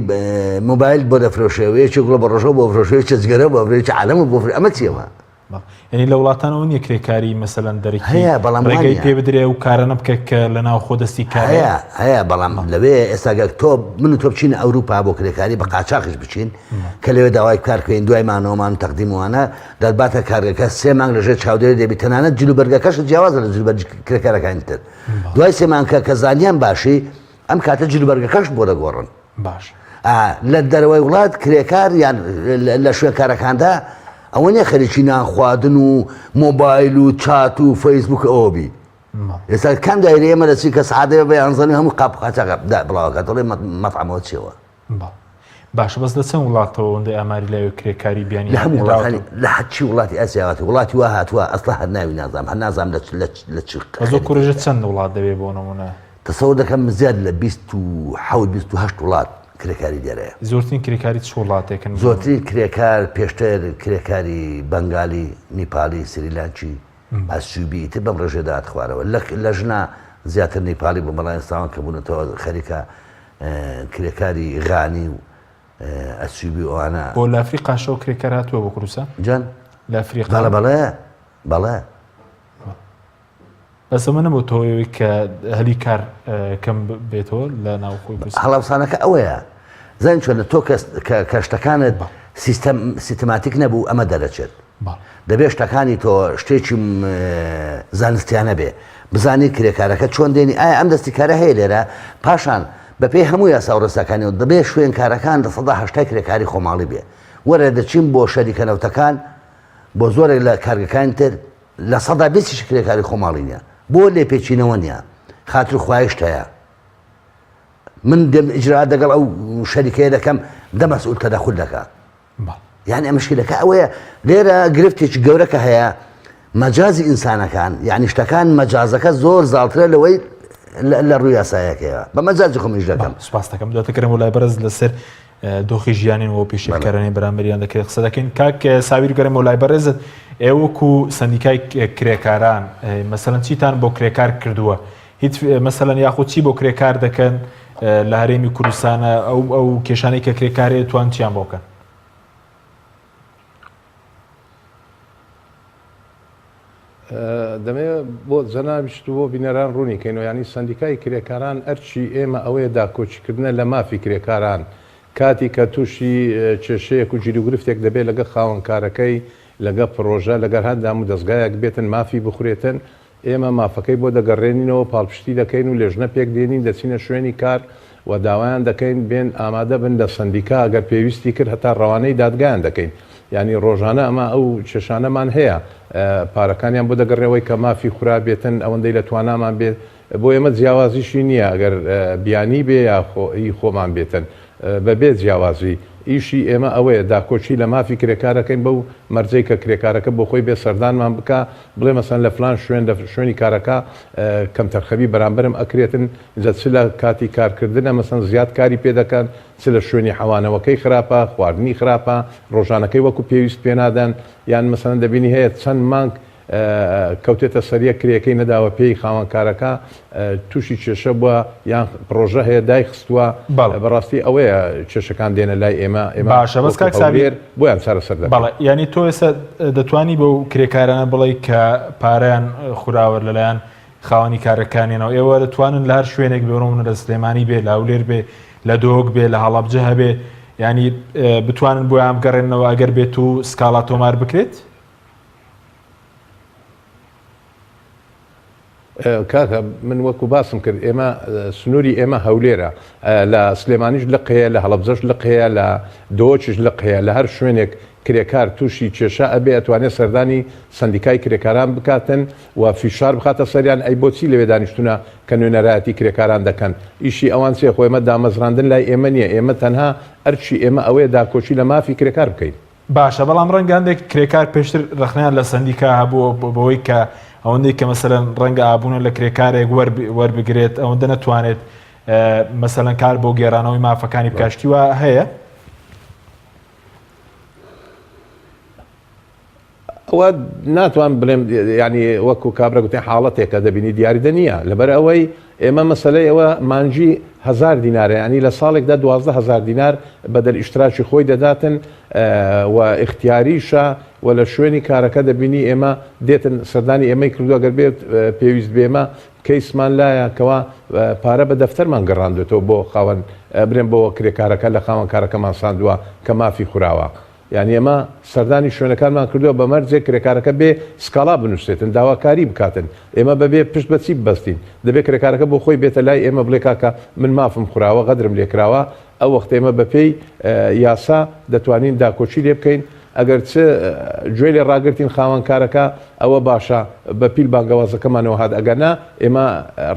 E: مۆبایل بۆ دەفرۆشەوە یەکێ گوڵە بە ڕۆژەوە بۆ فرۆشەوە چەجگەرە بۆ فرێکی عالەمە بۆ ئەمە چیەوە
A: ینی لە وڵاتانەوە نیە کرێکاری مەسەلەن دەرەکی
E: هەیە بەڵام
A: ڕێگەی پێ بدرێ و کارە بکە کە لە ناو خۆ دەستی کارەیە
E: هەیە بەڵام لەوێ ئێستاگە تۆ من و تۆ بچینە ئەوروپا بۆ کرێکاری بە قاچاقش بچین کە لەوێ داوای کارکەین دوای مانەوەمان تەقدیموانە دەرباتە کارگەکە 3 مانگ لەژێر چاودێری دەبی تەنانەت جلوبەرگەکەش جیاوازە لە جلوبەرگ کرێکارەکانی تر دوای 3 مانگ کە زانیان باشی ئەم کاتە جلوبەرگەکەش بۆ دەگۆڕن
A: باش
E: لە دەرەوەی وڵات کرێکار یان لە شوێن کارەکاندا ئەوە نیە خەریکی نان خواردن و مۆبایل و چات و فەیسبوک ئەوبی ئێستا کام دایرە ئێمە دەچی کە سعادەیە بە یانزانانی هەموو قاپ قاچاقدا بڵاوەکات دەڵێ مەطعەمەوە چێوە
A: باش بەس لە چەند وڵاتەوە ئەوەندەی ئاماری لەوێ کرێکاری بیانی
E: لە هەموو وڵاتانی لە حەچی وڵاتی ئاسیاوات وڵاتی وا هاتووە ئەسڵا هەر ناوی نازام هەر نازام لە چ
A: زۆر کوڕژە چەند وڵات دەبێ بۆ نمونە
E: تەسەوڕ دەکەم زیاد لە 27 وڵات کرێکاری دێرەیە
A: زۆرترین کرێکاری چ وڵاتێکن
E: زۆرترین کرێکار پێشتر کرێکاری بەنگالی نیپالی سریلانکی ئەسوبی تر بەم ڕێژێدا خوارەوە لە ژنا زیاتر نیپالی بۆ بەڵایستان کە بوونەتەوە خەریکە کرێکاری غانی و ئەسوبی ئەوانە
A: بۆ لە ئەفریقاشەوە کرێکار هاتووە بۆ کوردستان
E: جان
A: لە ئەفریقا
E: بەڵێ
A: بەس ئەمە نەبوو تۆیەوەی کە هەلی کار کەم بێتەوە لە ناوخۆی کوردستان
E: هەڵاوسانەکە ئەوەیە زان چۆنە تۆ کە شتەکانت سیستەماتیک نەبوو ئەمە دەرەچێت دەبێت شتەکانی تۆ شتێکی زانستیانە بێ بزانی کرێکارەکە چۆن دێنی ئایا ئەم دەستی کارە هەیە لێرە پاشان بەپێی هەموو یاسا و ڕێساکانیەوە دەبێت شوێن کارەکان لە 180 کرێکاری خۆماڵی بێ وەرە دەچین بۆ شەریکەنەوتەکان بۆ زۆرێک لە کارگەکان تر لە 120 کرێکاری خۆماڵی نیە بۆ لێ پێچینەوە نییە خاتر خوایشت هەیە من دەم ئیجرا دەگەڵ ئەو شەریکەیە دەکەم دەمەسئول تەدەخول دەکات یعنی ئەمشکلەکە ئەوەیە لێرە گرفتێکی گەورەکە هەیە مەجازی ئینسانەکان یعنی شتەکان مەجازەکە زۆر زاڵترە لەوەی لە ڕووی یاسایەکەیەوە بە مەجازی خۆمیش دەکەم
A: سوپاس دەکەم دواتەکەم وڵای بەرز لەسەر دۆخی ژیانینەوە پێشێکەکانی بەرامبەریان دەکرێت قسە دەکەین کاک ساویر گەرم وڵای بەرزت ئێوەکو سندیکای کرێکاران مەسەلەن چیتان بۆ کرێکار کردووە هیچ مەسەلەن یاخود چی بۆ کرێکار دەکەن لە هەرێمی کوردستانە ئەو کێشانەی کە کرێکارێت توان چیان بۆکەن
F: دەمەوێت بۆ زەنابیشت بۆ بینەران ڕوونی کەینەوە ینی سندیکای کرێکاران ئەرچی ئێمە ئەوەیە داکۆچیکردنە لە مافی کرێکاران کاتی کە تووشی کێشەیەک و جیروگرفتێک دەبێت لەگە خاوەنکارەکەی لەگە پرۆژە لەگەر هەندام و دەستگایەک بێتن مافی بخورێتن ئێمە مافەکەی بۆ دەگەڕێنینەوە پاڵپشتی دەکەین و لێژنە پێک دێنین دەچینە شوێنی کار و داوایان دەکەین بێن ئامادە بن لە سندیکا ئەگەر پێویستی کرد هەتا ڕەوانەی دادگایان دەکەین ینی ڕۆژانە ئەمە ئەو کێشانەمان هەیە پارەکانیان بۆ دەگەڕێەوەی کە مافی خورا بێتن ئەوەندەی لە توانامان بێت بۆ ئێمە جیاوازیشی نییە ئەگەر بیانی بێ یا خۆمان بێتن بەبێ جیاوازی ئیشی ئێمە ئەوەیە داکۆچی لە مافی کرێکارەکەین بەو مەرجەی کە کرێکارەکە بۆ خۆی بێ سەردانمان بکە بڵێ مەسەن لە فلان شوێن لە شوێنی کارەکە کەم تەرخەبی بەرامبەرم ئەکرێتن چ لە کاتی کارکردنە مەسەن زیاد کاری پێ دەکەن چ لە شوێنی حەوانەوەکەی خراپە خواردنی خراپە ڕۆژانەکەی وەکو پێویست پێنادەن یان مەسەن دەبینی هەیە چەند مانگ کەوتێتە سەریە کرێەکەی نەداوە پێی خاوەنکارەکە تووشی کێشە بووە یان پرۆژە هەیە دای خستووە بەڕاستی ئەوەیە کێشەکان دێنە لای ئێمە
A: باشە بەس کاک ساویر
F: بۆیان چارەسەر دەکەن.
A: بەڵێ ینی تۆ ئێستا دەتوانی بەو کرێکارانە بڵێ کە پارەیان خراوە لەلایەن خاوەنی کارەکانیانەوە ئێوە دەتوانن لە هەر شوێنێک بێڕۆمونە لە سلێمانی بێ لە هەولێر بێ لە دۆک بێ لە هەڵەبجە هەبێ ینی بتوانن بۆ یان بگەڕێنەوە ئەگەر بێت و سکاڵا تۆمار بکرێت؟
F: کاکە من وەکو باسم کرد ئێمە سنووری ئێمە هەولێرە لە سلێمانیش لق هەیە لە هەڵەبجەش لق هەیە لە دۆچش لق هەیە لە هەر شوێنێک کرێکار تووشی کێشە ئەبێ ئەتوانێت سەردانی سندیکای کرێکاران بکاتن و فیشار بخاتە سەریان ئەی بۆچی لەوێ دانیشتونە کە نوێنەرایەتی کرێکاران دەکەن ئیشی ئەوان چێ خۆ ئێمە دامەزراندن لای ئێمە نییە ئێمە تەنها ئەرچی ئێمە ئەوەیە داکۆچی لە مافی کرێکار بکەین.
A: باشە بەڵام ڕەنگاندێک کرێکار پێشتر ڕخنیان لە سندیکا هەبووە بەوەی کە ئەوەندەی کە مەسەرەن ڕەنگە ئابوونە لە کرێکارێک وەربگرێت ئەوەندە نەتوانێت مەسەلەن کار بۆ گێڕانەوەی مافەکانی بکاشتیوە هەیە؟
F: ئەوە ناتوان بڵێم ینی وەکو کابرا گوتێ حاڵەتێکە دەبینی دیاریدە نییە لەبەر ئەوەی ئێمە مەسلەی ئەوە مانجی 1000 دینارە ینی لە ساڵێکدا 12,000 دینار بەدەل ئیشتراکی خۆی دەداتن و اختیاریشە و لە شوێنی کارەکە دەبینی ئێمە دێتن سەردانی ئێمەی کردووە گەر بێت پێویست بێمە کەیسمان لایە کەوا پارە بە دەفتەرمان گەڕاندێتەوە بۆ خاوەن برێن بۆ کرێکارەکە لە خاوەن کارەکەمان ساندووە کە مافی خوراوە. یعنی ئێمە سەردانی شوێنەکانمان کردووە بە مەرجێک کرێکارەکە بێ سکاڵا بنووسێتن داواکاری بکاتن ئێمە بەبێ پشت بەچی ببەستین دەبێت کرێکارەکە بۆ خۆی بێتە لای ئێمە بڵێ کاکە من مافم خوراوە غەدرم لێکراوە ئەو وەخت ئێمە بەپێی یاسا دەتوانین داکۆچی لێ بکەین ئەگەر چ گوێ لێ ڕاگرتین خاوەنکارەکە ئەوە باشە بە پیل بانگەوازەکەمانەوە هات ئەگەرنا ئێمە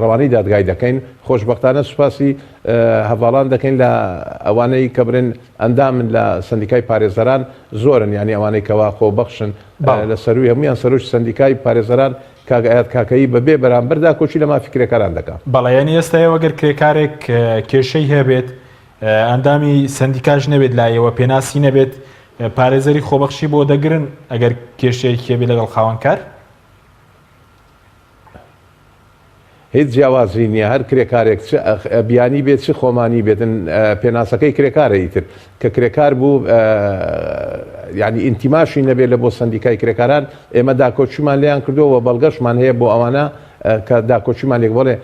F: ڕەوانەی دادگای دەکەین خۆشبەختانە سوپاسی هەواڵان دەکەین لە ئەوانەی کە برن ئەندامن لە سندیکای پارێزەران زۆرن ینی ئەوانەی کەوا خۆبەخشن لە سەروی هەمویان سەرۆژ سندیکای پارێزەران کاگایات کاکەی بەبێ بەرامبەردا کۆچی لە مافی کرێکاران دەکات.
A: بەڵێ ئێستا ئەگەر کرێکارێک کێشەی هەبێت ئەندامی سندیکاش نەبێت لایەوە پێناسی نەبێت پارێزەری خۆبەخشی بۆ دەگرن ئەگەر کێشەیەکی هەبێت لەگەڵ خاوەنکار؟
F: هیچ جیاوازی نییە هەر کرێکارێک بیانی بێت چ خۆمانی بێتن پێناسەکەی کرێکارە ئیتر کە کرێکار بوو ینی ئینتیماشی نەبێت لە بۆ سندیکای کرێکاران ئێمە داکۆچیمان لیان کردووە بەڵگەشمان هەیە بۆ ئەوانە کە داکۆچیمان لێک بڵێ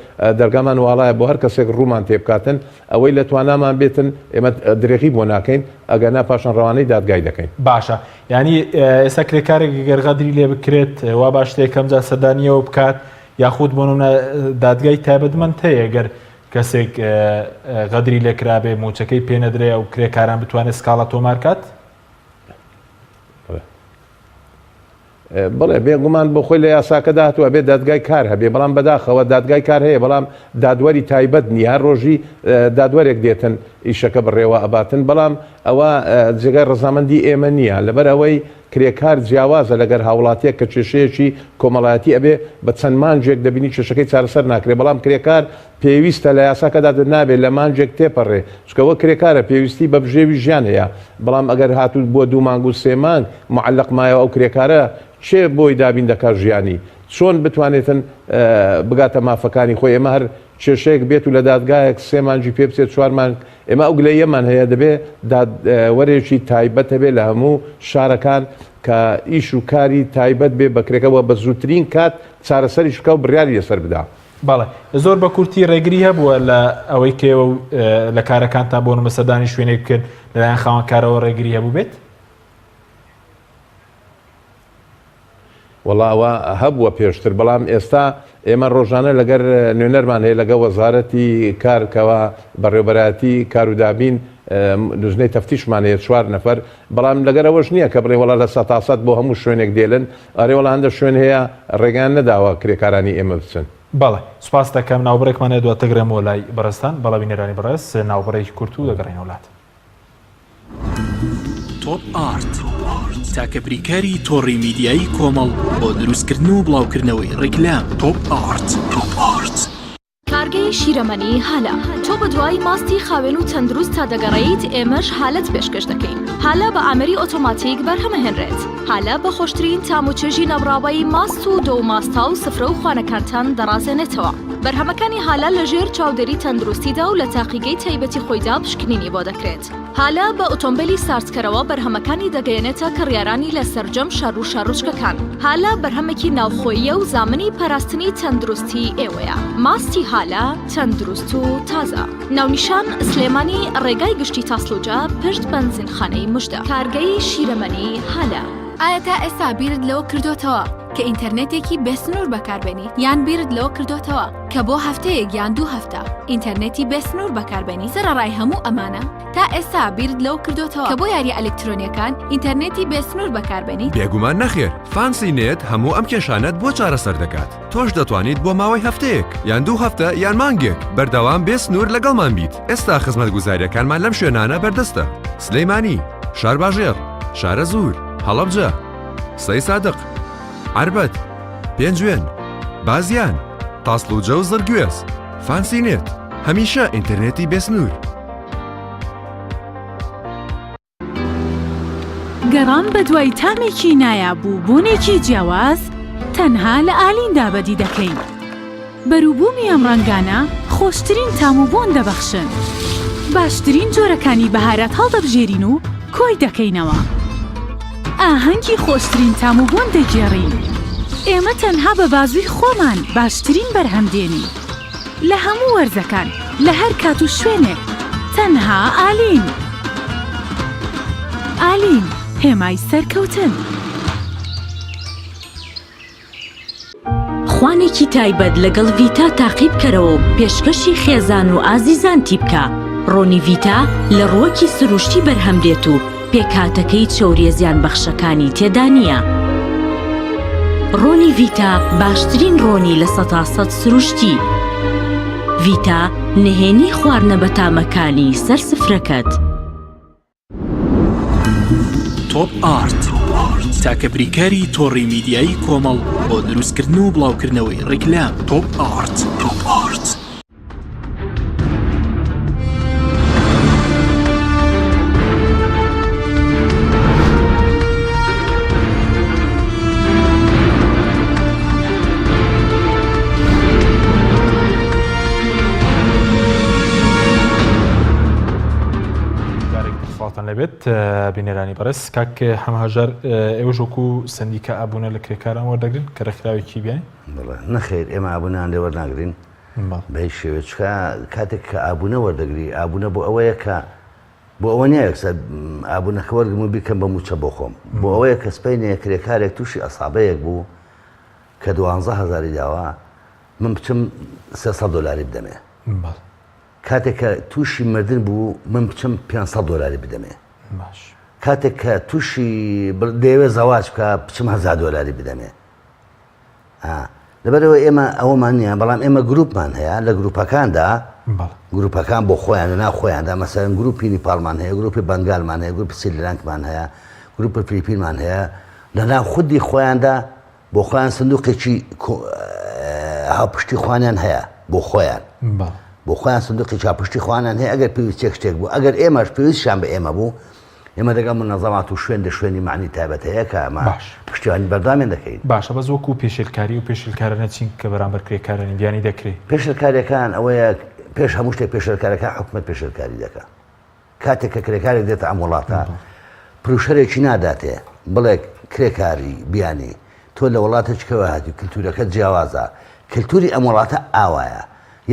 F: دەرگامان واڵایە بۆ هەر کەسێک ڕوومان تێبکاتن ئەوەی لە توانامان بێتن ئێمە درێغی بۆ ناکەین ئەگەر پاشان ڕەوانەی دادگای دەکەین.
A: باشە ینی ئێستا کرێکارێک گەرغەدری لێ بکرێت وا باش تێکەمجا سەردانیەوە بکات یاخود بۆنە دادگای تایبەتمەند هەیە گەر کەسێک غەدری لێکرابێ موچەکەی پێنەدرێ و کرێکاران بتوانێت سکاڵە تۆمارکات؟
F: بڵێ بێگومان بۆ خۆی لە یاساکەدا هاتووە بێت دادگای کار هەبێ بەڵام بەداخەوە دادگای کار هەیە بەڵام دادوەری تایبەت نیە ڕۆژی دادوەرێک دێتن ئیشەکە بڕێوە ئەباتن بەڵام ئەوە جێگای ڕزامەندی ئێمە نییە لەبەر ئەوەی کرێکار جیاوازە لەگەر هاوڵاتیە کە کێشەیەکی کۆمەڵایەتی ئەبێ بە چەند مانجێک دەبینی کێشەکەی چارەسەر ناکرێت بەڵام کرێکار پێویستە لە یاساکەدا نابێت لە مانجێک تێپەڕێ چکەوە کرێکارە پێویستی بە بژێوی ژیان هەیە بەڵام ئەگەر هاتوو بۆ 2 مانگ و 3 مانگ معلق مایەوە ئەو کرێکارە چێ بۆی دابین دەکات ژیانی چۆن بتوانێتن بگاتە مافەکانی خۆی ئێمە هەر کێشەیەک بێت و لە دادگایەک 3 مانجی پێ بچێت 4 مانگ ئێمە ئەو گلەیەمان هەیە دەبێت وەرێکی تایبەت هەبێت لە هەموو شارەکان کە ئیش و کاری تایبەت بێ بەکرێکەوە بە زووترین کات چارەسەری شکا و بڕیاری لەسەر بدا.
A: بەڵێ زۆر بە کورتی ڕێگری هەبووە لە ئەوەی کێوە لە کارەکانتان بۆ نمەسەدانی شوێنێک بکرد لەلایەن خاوەنکارەوە ڕێگری هەبوو بێت؟
F: وەڵاوە هەبووە پێشتر بەڵام ئێستا ئێمە ڕۆژانە لەگەر نوێنەرمان هەیە لەگە وەزارەتی کارکەوە بەڕێوەبەراتی کارودابین نوژنەی تەفتیشمان هەیە 4 نەفەر بەڵام لەگەر ئەوەش نییە کە بڵێ وەڵا لە 100% بۆ هەموو شوێنێک دێلن ئەرێ وەڵا هەندە شوێن هەیە ڕێگان نەداوە کرێکارانی ئێمە بچن
A: بەڵێ سوپاس دەکەم ناوبڕێکمانە دواتە گرێمەوە لای بەڕستان بەڵە بینێرانی بەڕێز ناوبڕێکی کورت و دەگەڕێنە وڵات.
G: تۆپ ئارت تاکە بریکاری تۆڕی میدیایی کۆمەڵ بۆ دروستکردن و بڵاوکردنەوەی ڕیکلام. تۆپ ئارت
H: کارگەی شیرەمەنی هالە تۆ بە دوای ماستی خاوێن و تەندروست تا دەگەڕێیت ئێمەش حالەت پێشکەش دەکەین. هالە بە ئامەری ئۆتۆماتیک بەرهەمەهێنرێت. هالە بە خۆشترین تام و چێژی نەبڕاوایی ماست و دۆ ماستا و سفرە و خوانەکانتان دەڕازێنێتەوە. بەرهەمەکانی هالە لەژێر چاودێری تەندروستیدا و لە تاقیگەی تایبەتی خۆیدا پشکنینی بۆ دەکرێت. هالە بە ئۆتۆمبیلی سارتکەرەوە بەرهەمەکانی دەگەیەنێتە کڕیارانی لە سەرجەم شەڕ و شارۆچکەکان. هالە بەرهەمێکی ناوخۆییە و زامنی پاراستنی تەندروستی ئێوەیە. ماستی هالە تەندروست و تازە. ناونیشان سلێمانی ڕێگای گشتی تاسلوجا پشت بەنزینخانەی مژدە. کارگەی شیرەمەنی هالە.
I: ئایا تا ئێستا بیرت لەوە کردوتەوە کە ئینتەرنێتێکی بێسنوور بەکاربێنی یان بیرت لەوە کردوتەوە کە بۆ هەفتەیەک یان 2 هەفتە ئینتەرنێتی بێسنوور بەکاربێنی سەرڕای هەموو ئەمانە تا ئێستا بیرت لەوە کردوتەوە کە بۆ یاری ئەلکترۆنیەکان ئینتەرنێتی بێسنوور بەکاربێنی؟
J: بێگومان نەخێر فانسی نێت هەموو ئەم کێشانەت بۆ چارەسەر دەکات. تۆش دەتوانیت بۆ ماوەی هەفتەیەک یان 2 هەفتە یان مانگێک بەردەوام بێسنوور لەگەڵمان بیت. ئێستا خزمەتگوزاریەکانمان لەم شوێنانە بەردەستە: سلەیمانی، شارباژێر، شارە زوور، هەڵەبجە، سەی سادق، عربەت، پێنجوێن، بازیان، تاسلوجە و زەرگوێز. فانسی نێت هەمیشە ئینتەرنێتی بێسنوور.
K: گەڕان بە دوای تامێکی نایابوو بوونێکی جیاواز تەنها لە ئالیندا بەدی دەکەین. بەرووبوومی ئەم ڕەنگانە خۆشترین تام و بۆن دەبەخشن. باشترین جۆرەکانی بەهارەت هەڵدەبژێرین و کۆی دەکەینەوە. ئاهەنگی خۆشترین تام و بۆن دەگێڕین. ئێمە تەنها بە بازووی خۆمان باشترین بەرهەمدێنی. لە هەموو وەرزەکان لە هەر کات و شوێنێک تەنها ئالین. ئالین هێمای سەرکەوتن.
L: خوانێکی تایبەت لەگەڵ ڤیتا تاقیب کەرەوە پێشکەشی خێزان و ئازیزانتی بکە. ڕۆنی ڤیتا لە ڕووەکی سروشتی بەرهەمدێت و پێکهاتەکەی چەوریە زیان بەخشەکانی تێدا نییە. ڕۆنی ڤیتا باشترین ڕۆنی لە 100% سروشتی. ڤیتا نهێنی خواردنە بە تامەکانی سەر سفرەکەت.
G: تۆپ ئارت تاکە بریکاری تۆڕی میدیایی کۆمەڵ بۆ دروستکردن و بڵاوکردنەوەی ڕیکلام. تۆپ ئارت.
A: لەبێت بینێرانی بەڕێز کاک هەمهاژار ئێوە ژۆکو سندیکە ئابوونە لە کرێکاران وەردەگرن کە ڕێکخراوێکی بیانی؟
E: نەخێر ئێمە ئابوونیان لێ وەرناگرین بە هیچ شێوێ چکە کاتێک کە ئابوونە وەردەگری ئابوونە بۆ ئەوەیە کە بۆ ئەوە نییە یەکسەر ئابوونەکە وەرگم و بیکەم بە موچە بۆ خۆم بۆ ئەوەیە کە سپەینێ کرێکارێک تووشی ئەسابەیەک بوو کە 12,000 داوا من بچم $300 بدەمێ. کاتێک کە تووشی مردن بوو من بچم $500 بدەمێ. کاتێک کە تووشی دەیەوێت زەواج بکە بچم $1000 بدەمێ. لەبەرەوە ئێمە ئەوەمان نییە بەڵام ئێمە گروپمان هەیە لە گروپەکاندا گروپەکان بۆ خۆیان لە ناو خۆیاندا مەسەرەن گروپی نیپاڵمان هەیە گروپی بەنگالمان هەیە گروپی سریلانکمان هەیە گروپی فلیپینمان هەیە لە ناو خودی خۆیاندا بۆ خۆیان سندوقێکی هاوپشتی خوانیان هەیە بۆ خۆیان بۆ خۆیان سندوقی چاپشتی خوانیان هەیە ئەگەر پێویستێک شتێک بوو ئەگەر ئێمەش پێویستشان بە ئێمە بوو ئێمە دەگەڵ منەظەمات و شوێن شوێنی معنی تایبەت هەیە کە ئەمە پشتیوانی بەردامیان دەکەین.
A: باشە بەس وەکو پێشێلکاری و پێشێلکارانە چین کە بەرامبەر کرێکارانی بیانی دەکرێت؟
E: پێشێلکاریەکان ئەوەیە پێش هەموو شتێک پێشێلکارەکان حکومەت پێشێلکاری دەکات. کاتێک کە کرێکارێک دێتە ئەم وڵاتە پروشەرێکی ناداتێ بڵێ کرێکاری بیانی تۆ لە وڵاتێکەوە هاتی کلتورەکەت جیاوازە کلتوری ئەم وڵاتە ئاوایە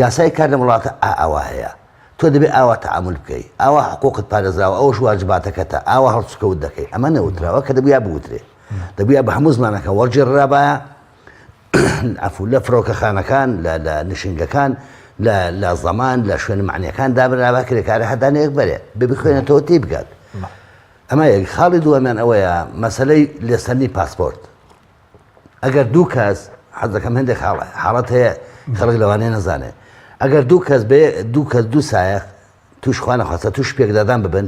E: یاسای کار لە وڵاتە ئاوا هەیە تۆ دەبێت ئاوا تەعامل بکەی ئاوا حقوقت پارێزراوە ئەوەش واجباتەکەتە ئاوا هەڵسوکەوت دەکەی ئەمە نەوتراوە کە دەبیا بوترێ دەبیا بە هەموو زمانەکە وەرجێڕابایە ئەفو لە فڕۆکەخانەکان لە نشنگەکان لە زەمان لە شوێن معنیەکان دابرابا کرێکارە هەدانەیەک بەرێ ببخوێنێتەوە تی بگات. ئەمە یەک خاڵی دووەمیان ئەوەیە مەسەلەی لێسەرنی پاسپۆرت ئەگەر دوو کەس حەز دەکەم هەندێک حاڵەت هەیە خەڵک لەوانەیە نەزانێ ئەگەر دوو کەس بێ دوو کەس دوو سایەق توش خوانە خواستە توش پێکدادان ببن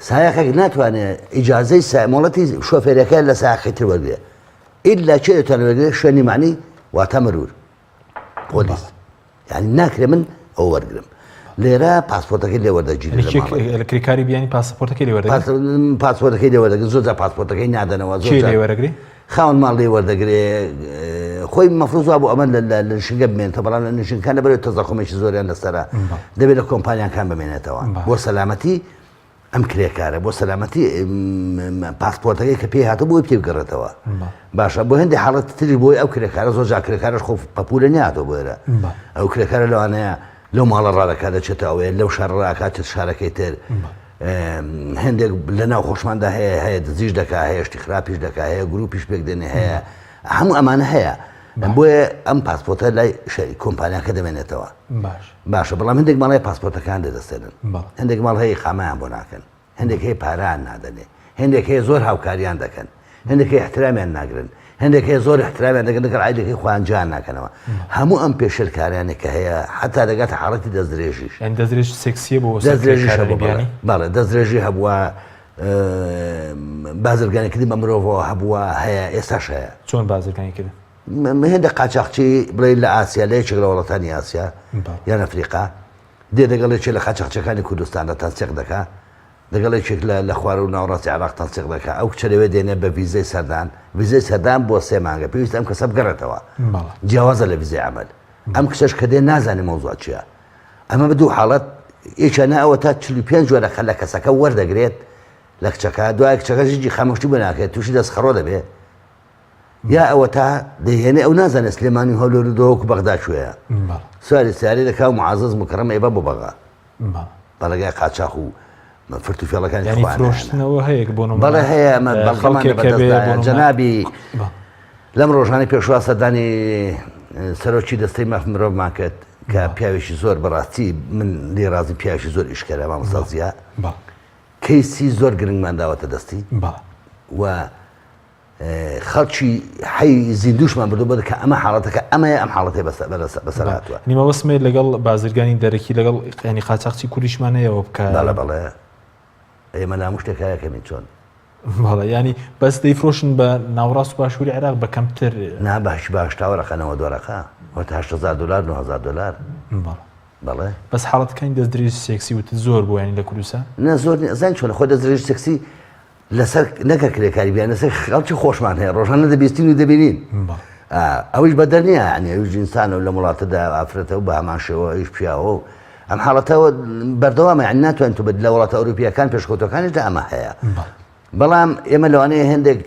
E: سایەقێک ناتوانێت ئیجازەی مۆڵەتی شۆفێرەکە لە سایەقی تر وەرگێ ئیلا چێ دەتوانێت وەرگێ شوێنی معنی واتە مرور پۆلیس یعنی ناکرێ من ئەو وەرگرم لێرە پاسپۆرتەکەی لێ وەردەگیری
A: لە کرێکاری بیانی پاسپۆرتەکەی لێ وەردەگری
E: پاسپۆرتەکەی لێ وەردەگرێت زۆر پاسپۆرتەکەی نادەنەوە
A: زۆر لێ وەرەگری
E: خاوەن ماڵ لێ وەردەگرێ خۆی مەفروض بوو ئەمە لە نشنگە بمێنێتەوە بەڵام لە نشنگەکان دەبێت تەزەخۆمێکی زۆریان لەسەرە دەبێت لە کۆمپانیاکان بمێنێتەوە بۆ سەلامەتی ئەم کرێکارە بۆ سەلامەتی پاسپۆرتەکەی کە پێی هاتوو بۆی پێ بگەڕێتەوە باشە بۆ هەندێک حاڵەت تری بۆی ئەو کرێکارە زۆر جا کرێکارش خۆ پەپولە نیاتەوە بۆێرە ئەو کرێکارە لەوانەیە لەو ماڵە ڕادەکات دەچێتەوە ئەوێ لەو شارڕاکات شارەکەی تر هەندێک لە ناو خۆشماندا هەیە دزیش دەکا هەیە شتی خراپیش دەکا هەیە گروپیش پێک دێنێ هەیە هەموو ئەمانە هەیە بۆیە ئەم پاسپۆرتە لای کۆمپانیاکە دەمێنێتەوە باشە بەڵام هەندێک ماڵی پاسپۆرتەکان دەدەستێنن هەندێک ماڵ هەیە خامایان بۆ ناکەن هەندێک هەیە پاران نادەنێ هەندێک هەیە زۆر هاوکاریان دەکەن هەندێک هەیە احترامیان ناگرن هەندێک هەیە زۆر احترامیان دەکەن دەکەن عیدەکەی خۆیان جیان ناکەنەوە هەموو ئەم پێشەرکاریانێک کە هەیە حتا دەگاتە حاڵەتی دەستدرێژیش
A: دەستدرێژ سێکسیە بۆ
E: بەڵێ دەستدرێژی هەبووە بازرگانیکردی بە مرۆڤەوە هەبووە هەیە ئێستاش هەیە
A: چۆن بازرگانیکردن
E: هێندە قاچاقچی بڵێ لە ئاسیا لە یەکێک لە وڵاتانی ئاسیا یان ئەفریقا دێ دەگەڵێکی لە قاچاقچەکانی کوردستاندا تەنسیق دەکا دەگەڵێکێک لە خوار و ناوڕاستی عێراق تەنسیق دەکا ئەو کچە لەوێ دێنێ بە ڤیزەی سەردان ڤیزەی سەردان بۆ 3 مانگە پێویست ئەم کەسە بگەڕێتەوە جیاوازە لە ڤیزەی عەمەل ئەم کچەش کە دێ نازانێ مۆزوع چییە ئەمە بە دوو حاڵەت یەکیانە ئەوە تا 45 جۆرە لە کەسەکە وەردەگرێت لە کچەکە دوای کچەکە ژیجی خامۆشتی بۆ ناکرێت تووشی دەستخەڕۆ دەبێت یا ئەوە تا دەهێنێ ئەو نازانێت سلێمانی هەولێردەوەکو بەغدا کوێیە سواری سیاری دەکا و معازز مکڕم ئێبە بۆ بەغا بەڵگای قاچاق و فرتوفێڵەکانی
A: فرۆشتنەوە هەیە
E: بەڵێ هەیە جەنابی لەم ڕۆژانی پێشوا سەردانی سەرۆکی دەستەی مەف مرۆڤمان کرد کە پیاوێکی زۆر بەڕاستی من لێ رازی پیاوێکی زۆر ئیشکەرە مامۆستازیە کەیسی زۆر گرنگمان داوەتە دەستی و خەڵکی حی زیندوشمان بردو بۆ کە ئەمە حاڵەتەکە ئەمەیە ئەم حاڵەتی بەسەر هاتووە
A: نیمە وەسمێت لەگەڵ بازرگانی دەرەکی لەگەڵ ینی قاچاقچی کوردیشمانەیەوە بکە
E: بەڵێ ئێمە ناموو شتێکایەکەمی چۆن
A: بەڵێ ینی بەس دەیفرۆشن بە ناوڕاست و باشووری عێراق بە کەمتر
E: نا باشتاوە ڕەخەنەوە دۆڕەکە وەتە 8,000 دلار 9,000 دلار بەڵێ
A: بەس حاڵەتەکانی دەستدرێژ سێکسی وتت زۆر بۆ ینی لە کوردستان
E: نە زۆر زان چۆن خۆ دەستدرێژ سێکسی لەسەر نەکە کرێکاری بیان لەسەر خەڵکی خۆشمان هەیە ڕۆژانە دەبیستین و دەبینین ئەویش بەدەر نییە ینی ئەویش ئینسانە لە وڵاتەدا ئافرەتە و بە هەمان شێوە ئەویش پیاوە ئەم حاڵەتەوە بەردەوامە یعنی ناتوانین تو لە وڵاتە ئەوروپیەکان پێشکەوتەکانیشدا ئەمە هەیە بەڵام ئێمە لەوانەیە هەندێک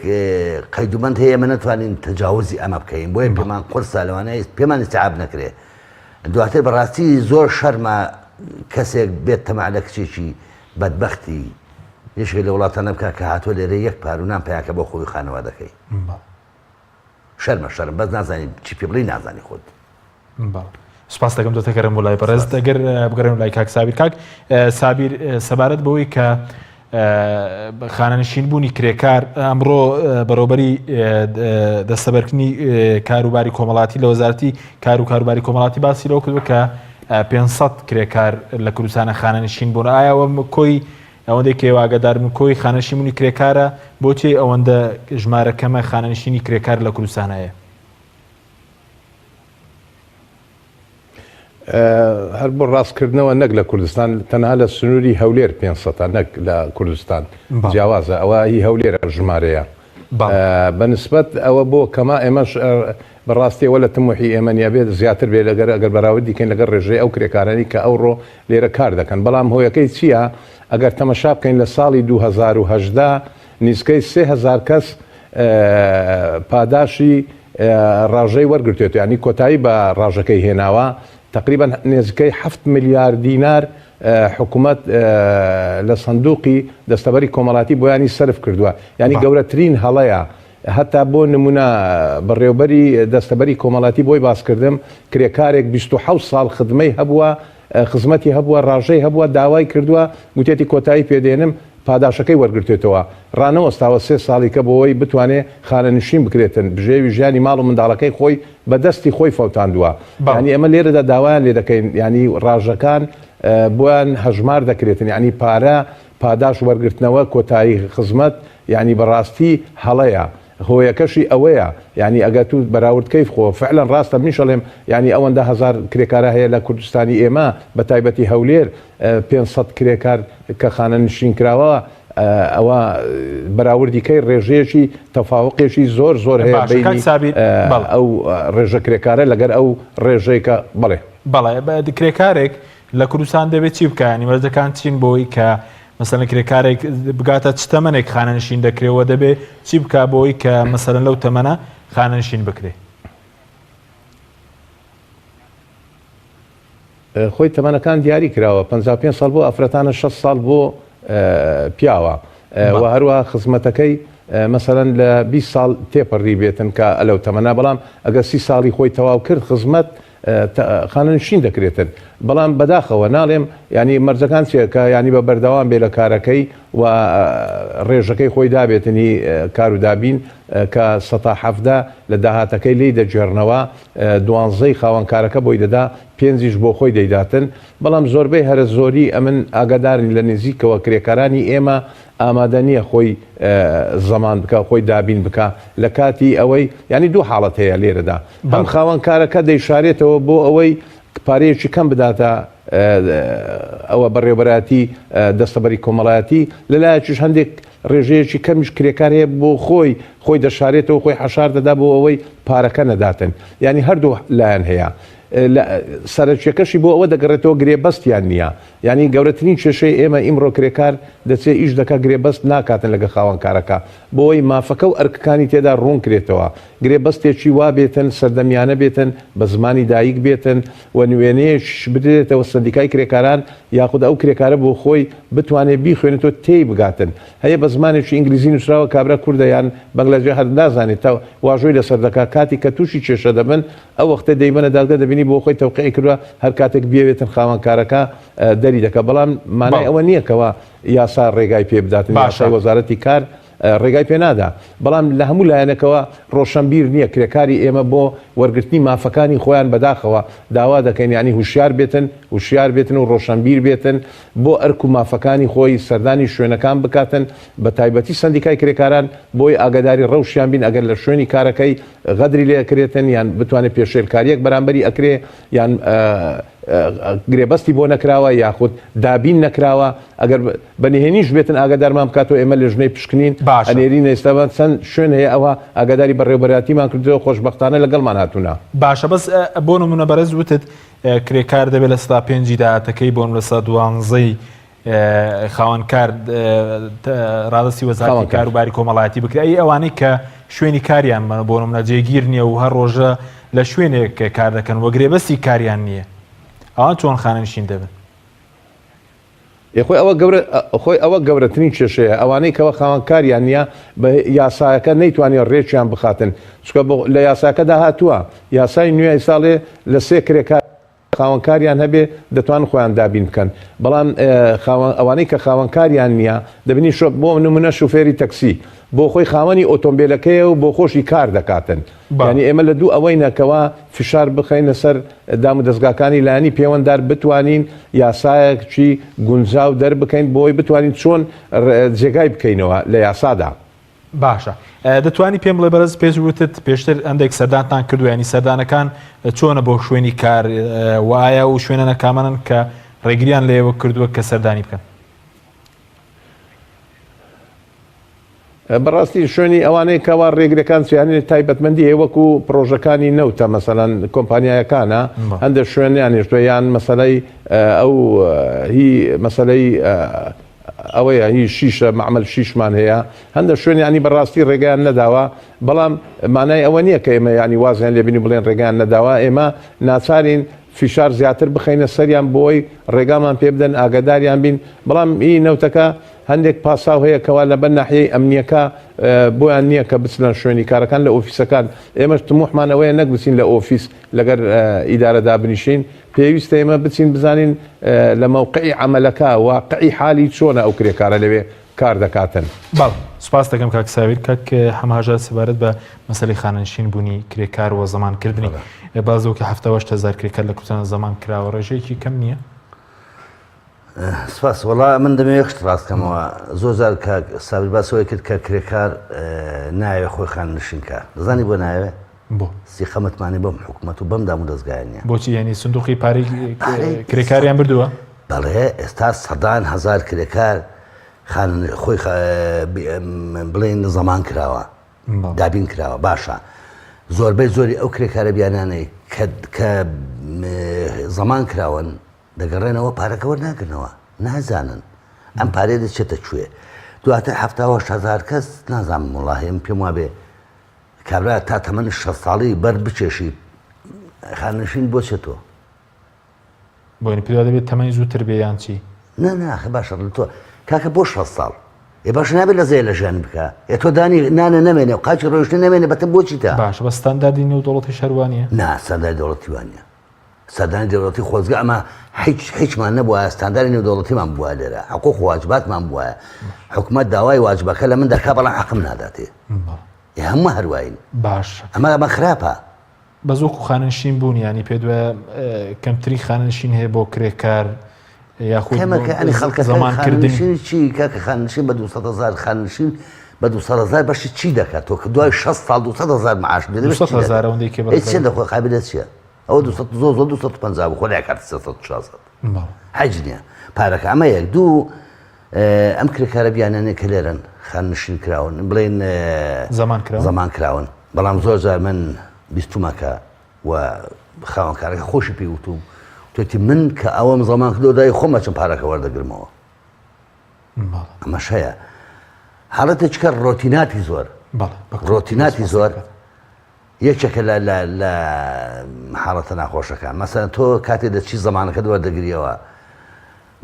E: قەیدومەند هەیە ئێمە ناتوانین تەجاوزی ئەمە بکەین بۆیە پێمان قورسە لەوانەیە پێمان ئیستیعاب نەکرێ دواتر بەڕاستی زۆر شەرمە کەسێک بێت تەماع لە کچێکی بەدبەختی یەشێک لە وڵاتانە بکە کە هاتووە لێرە یەک پار و نان پیاکە بۆ خۆی خانەوە دەکەی شەرمە بەس نازانی چی پێ بڵی نازانی خۆت
A: سپاس دەکەم دۆتەکەرم بۆ لای بەڕێز دەگەر بگەڕێن لای کاک سابیر کاک سابیر سەبارەت بەوەی کە خانەنشین بوونی کرێکار ئەمڕۆ بەڕۆبەری دەستەبەرکردنی کاروباری کۆمەڵاتی لە وەزارەتی کار و کاروباری کۆمەڵاتی باسی لەوە کردووە کە 500 کرێکار لە کوردستانە خانەنشین بوون ئایاوە کۆی ئەوەندەی کێواگەدارن کۆی خانەنشینبوونی کرێکارە بۆچی ئەوەندە ژمارەکەمە خانەنشینی کرێکار لە کوردستانەیە
F: هەر بۆ ڕاستکردنەوە نەک لە کوردستان تەنها لە سنووری هەولێر 500 نەک لە کوردستان جیاوازە ئەوە هی هەولێرە ژمارەیە بەنسبەت ئەوە بۆ کەما ئێمەش بەڕاستیەوە لە تموحی ئێمەنیا بێت زیاتر بێ لەگەر ئەگەر بەراوردی کەین لەگەر ڕێژەی ئەو کرێکارانی کە ئەوڕۆ لێرە کار دەکەن بەڵام هۆیەکەی چییە ئەگەر تەمەشا بکەین لە ساڵی 2018 نیزکەی 3,000 کەس پاداشی ڕاژەی وەرگرتێت ینی کۆتایی بە ڕاژەکەی هێناوە تقریبا نێزەکەی 7 ملیار دینار حکوومەت لە سندوقی دەستەبەری کۆمەڵاتی بۆیانی سرف کردووە ینی گەورەترین هەڵەیە هەتا بۆ نمونە بەڕێوبەری دەستەبەری کۆمەڵاتی بۆی باسکردم کرێکارێک 27 ساڵ خزمەتی هەبووە ڕاژەی هەبووە داوای کردووە گوتێتی کۆتایی پێدێنم پاداشەکەی وەرگرتێتەوە ڕانەوەستاوە 3 ساڵی کە بۆەوەی بتوانێت خانە نشین بکرێتن بژێوی ژیانی ماڵ و منداڵەکەی خۆی بەدەستی خۆی فەوتاندووە ینی ئەمە لێرەدا داوایان لێ دەکەین ینی ڕاژەکان بۆیان هەژمار دەکرێتن ینی پارە پاداش وەرگرتنەوە کۆتایی خزمەت ینی بەڕاستی هەڵەیە هۆیەکەشی ئەوەیە ینی ئەگە تو بەراوردکەیف خۆ فعلەن ڕاستە میشەڵێم ینی ئەوەندە هزار کرێکارە هەیە لە کوردستانی ئێمە بە تایبەتی هەولێر 500 کرێکار کە خانە نشین کراوە ئەوە بەراوردیکەی ڕێژەیەکی تەفاوقێکی زۆر زۆر هەیە ئەو ڕێژە کرێکارە لەگەر ئەو ڕێژەیەکە بڵێ
A: کرێکارێک لە کوردستان دەبێت چی بکەنی مەرجەکان چین بۆی کە مەسەلەن کرێکارێک بگاتە چ تەمەنێک خانە نشین دەکرێەوە دەبێت چی بکە بۆی کە مەسەلەن لەو تەمەنە خانە نشین بکرێ
F: خۆی تەمەنەکان دیاری کراوە 55 ساڵ بۆ ئەفرەتانە 6 ساڵ بۆ پیاوە و هەروە خزمەتەکەی مەسەلەن لە 20 ساڵ تێپەڕی بێتن کە ئەلەو تەمەنا بەڵام ئەگە 30 ساڵی خۆی تەواو کرد خزمەت خانە نشین دەکرێتن بەڵام بەداخەوە ناڵێم ینی مەرجەکان چێکە ینی بە بەردەوام بێ لە کارەکەی و ڕێژەکەی خۆی دابێتنی کار و دابین کە 17 لە داهاتەکەی لی دەجێڕنەوە 12 خاوەنکارەکە بۆی دەدا 5 بۆ خۆی دەیداتن بەڵام زۆربەی هەرە زۆری ئەمن ئاگادارن لە نزیکەوە کرێکارانی ئێمە ئامادە نییە خۆی زەمان بکە خۆی دابین بکە لە کاتی ئەوەی ینی دوو حاڵەت هەیە لێرەدا هەم خاوەنکارەکە دەیشارێتەوە بۆ ئەوەی پارەیەکی کەم بداتە ئەوە بەڕێوەبەتی دەستەبەری کۆمەڵایەتی لەلایەکیش هەندێک ڕێژەیەکی کەمیش کرێکار هەیە بۆ خۆی دەشارێتەوە خۆی حەشار دەدا بۆ ئەوەی پارەکە نەداتن ینی هەردوو لایەن هەیە سەرچێکەشی بۆ ئەوە دەگەڕێتەوە گرێبەستیان نییە ینی گەورەترین کێشەی ئێمە ئیمڕۆ کرێکار دەچێت ئیش دەکە گرێبەست ناکاتن لەگە خاوەنکارەکە بۆی مافەکە و ئەرکەکانی تێدا ڕوون کرێتەوە گرێبەستێکی وا بێتن سەردەمیانە بێتن بە زمانی دایک بێتن و نوێنەیەش بدرێتەوە سندیکای کرێکاران یاخود ئەو کرێکارە بۆ خۆی بتوانێت بیخوێنێتەوە تێی بگاتن هەیە بە زمانێکی ئینگلیزی نووسراوە کابرا کوردەیان بەنگلەدێش هەر نازانێت تا واژۆی لەسەر دەکا کاتی کە تووشی کێشە دەبن ئەو وەختە دەیبەنە دادگا دەبینی بۆ خۆی تەوقیعی کردووە هەر کاتێک بێوێتن خاوەنکارەکە دەری دەکە بەڵام مانای ئەوە نییە کەەوە یاسا ڕێگای پێ بداتن یاسای وەزارەتی کار ڕێگای پێنادا بەڵام لە هەموو لایەنەکەوە ڕۆشنبیر نییە کرێکاری ئێمە بۆ وەرگرتنی مافەکانی خۆیان بەداخەوە داوا دەکەین ینی هوشیار بێتن و ڕۆشنبیر بێتن بۆ ئەرک و مافەکانی خۆی سەردانی شوێنەکان بکاتن بە تایبەتی سندیکای کرێکاران بۆی ئاگاداری ڕەوشیان بین ئەگەر لە شوێنی کارەکەی غەدری لێکرێتن یان بتوانێت پێشێلکاریەک بەرامبەری ئەکرێ یان گرێبەستی بۆ نەکراوە یاخود دابین نەکراوە ئەگەر بەنهێنیش بێتن ئاگادارمان بکاتەوە ئێمە لە ژنەی پشکنین ئەنێری نەیستەوە چەند شوێن هەیە ئەوە ئاگاداری بەڕێوەبەراتیمان کردەوە خۆشبەختانە لەگەڵمان هاتوونە
A: باشە بەس بۆ نمونە بەرز وتت کرێکار دەبێت لە 105 داهاتەکەی بۆم لە 112 خاوەنکار ڕادستی وەزارەتی کاروباری کۆمەڵایەتی بکرێت ئەی ئەوانەی کە شوێنی کاریان بۆ نمونە جێگیر نییە و هەر ڕۆژە لە شوێنێک کار دەکەن وە گرێبەستی کاریان نییە ئەوان چۆن خانە نشین دەبن
F: خۆی ئەوە گەورەترین کێشەیە ئەوانەی کەەوە خاوەنکاریان نییە بە یاسایەکە نەیتوانێت ڕێکیان بخاتن چکە لە یاساکەدا هاتووە یاسای نوێی ساڵێ لە 3 کرێکار خاوەنکاریان هەبێ دەتوان خۆیان دابین بکەن بەڵام ئەوانەی کە خاوەنکاریان نییە دەبینی بۆ نمونە شوفێری تەکسی بۆ خۆی خاوەنی ئۆتۆمبیلەکەیە و بۆ خۆشی کار دەکاتن ینی ئێمە لە دوو ئەوەی نەکەوە فشار بخەین لەسەر دام و دەستگاکانی لایەنی پەیوەنددار بتوانین یاسایەکی گونجاو دەربکەین بۆی بتوانین چۆن جێگای بکەینەوە لە یاسادا
A: باشە دەتوانی پێم بڵێ بەرز پێش وتت پێشتر ئەندێک سەردانتان کردو ینی سەردانەکان چۆنە بۆ شوێنی کار وایە و شوێنە نەکامەن کە ڕێگریان لێوە کردووە کە سەردانی بکەن
F: بەڕاستی شوێنی ئەوانەیە کەوا ڕێگرەکان چیانێت تایبەتمەندی هەیە وەکو پرۆژەکانی نەوتە مەسەلەن کۆمپانیایەکانە هەندێک شوێنیانێشتوە یان مەسەلەی ئەو هی مەسەلەی ئەوەیە هی شیشە معمل شیشمان هەیە هەندە شوێنیانی بەڕاستی ڕێگەیان نەداوە بەڵام مانای ئەوە نییە کە ئێمە ینی وازیان لێبینی بڵێن ڕێگەیان نەداوە ئێمە ناچارین فشار زیاتر بخەینە سەریان بۆی ڕێگامان پێ بدەن ئاگاداریان بین بەڵام هی نەوتەکە هەندێک پاساو هەیە کەوا لە بەر ناحیەی ئەمنیەکە بۆیان نییە کە بچنە شوێنی کارەکان لە ئۆفیسەکان ئێمەش تموحمان ئەوەیە نەک بچین لە ئۆفیس لەگەر ئیدارەدا بنیشین پێویستە ئێمە بچین بزانین لە موقعی عملەکە واقعی حالی چۆنە ئەو کرێکارە لەوێ کار دەکاتن.
A: باڵ سوپاس دەکەم کاک ساویر کاک هەماژە سەبارەت بە مەسەلەی خانەنشین بوونی کرێکار و زەمانکردنی بازەوە کە 70,000 کرێکار لە کوردستان زەمان کراوە ڕێژەیەکی کەم نییە؟
E: سپاس وەڵا من دەمەوێت خشت ڕاستکەمەوە زۆر جار کاک ساویر باسەوەی کرد کە کرێکار نایەوێت خۆی خانەنشینکە دەزانی بۆ نایەوێت
A: بۆ
E: سیخەمەتمانی بەم حکوومەت و بەم دام و دەستگایە نیە
A: بۆچی یعنی سندوقی پارەی کرێکاریان بردووە؟
E: بەڵێ ئێستا سەدان هەزار کرێکار خۆی بڵێن زەمان کراوە دابین کراوە باشە زۆربەی زۆری ئەو کرێکارە بیانانەی کە زەمان کراون دەگەڕێنەوە پارەکە وەرناگرنەوە نازانن ئەم پارێ دەچێتە کوێ دواتر 70,000 کەس نازانم وڵاهیم پێم وابێ کابرا تا تەمەنی 6 ساڵی بەر بچێشی خانەنشین بۆ چێتەوە
A: بۆنی پێدا دەبێت تەمەنی زووتر بێ یان چی؟
E: ناخە باشە تۆ کاکە بۆ 6 ساڵ ێ باش نابێت لە زێ لە ژیان بکە ێ تۆ دانی نانە نەمێنێ و قاچی ڕۆیشتن نەمێنێ بەتە بۆچی تا
A: باش بە ستانداردی نێودوڵەتی شەروانیە؟
E: نا سەنداری دەوڵەتی وانە سەردانی دەوڵەتی خۆزگە ئەمە هیچمان نەبووە ستانداری نێودوڵەتیمان بووە لێرە حقوق واجباتمان بووە حکوومەت داوای واجبەکە لە من دەکا بەڵام حەقم ناداتێ هەموو هەروین
A: باش
E: ئەمە خراپە
A: بە زۆکو خانەنشین بوون ینی پێ دوایە کەمتری خانەنشین هەیە بۆ کرێکار یاخود
E: کەمەکە خەڵکەکردنی چی کاکە خانەنشین بە 200,000 خانەنشین بە 200,000 بەشی چی دەکات تۆ کە دوای 6 ساڵ 200,000 معاش چێ دەخۆی قابلێت چیە؟ ئەوە 250 بخۆ لای کات 360 حەج نییە پارەکە ئەمە یەک دوو ئەم کرێکارە بیانانێ کە لێرن خانەنشین کراون بڵێن زەمان کراون بەڵام زۆر جار من بیستمەکە و خاوەنکارەکە خۆشی پێوتوم توێتی من کە ئەوەم زەمان کردو دای خۆمە چەند پارەکە وەردەگرمەوە ئەمەش هەیە حاڵەتە چکە ڕۆتیناتی زۆر ڕۆتیناتی زۆر یەکێکە لە حاڵەتە ناخۆشەکان مەسەن تۆ کاتێ دەچی زەمانەکە وەردەگریەوە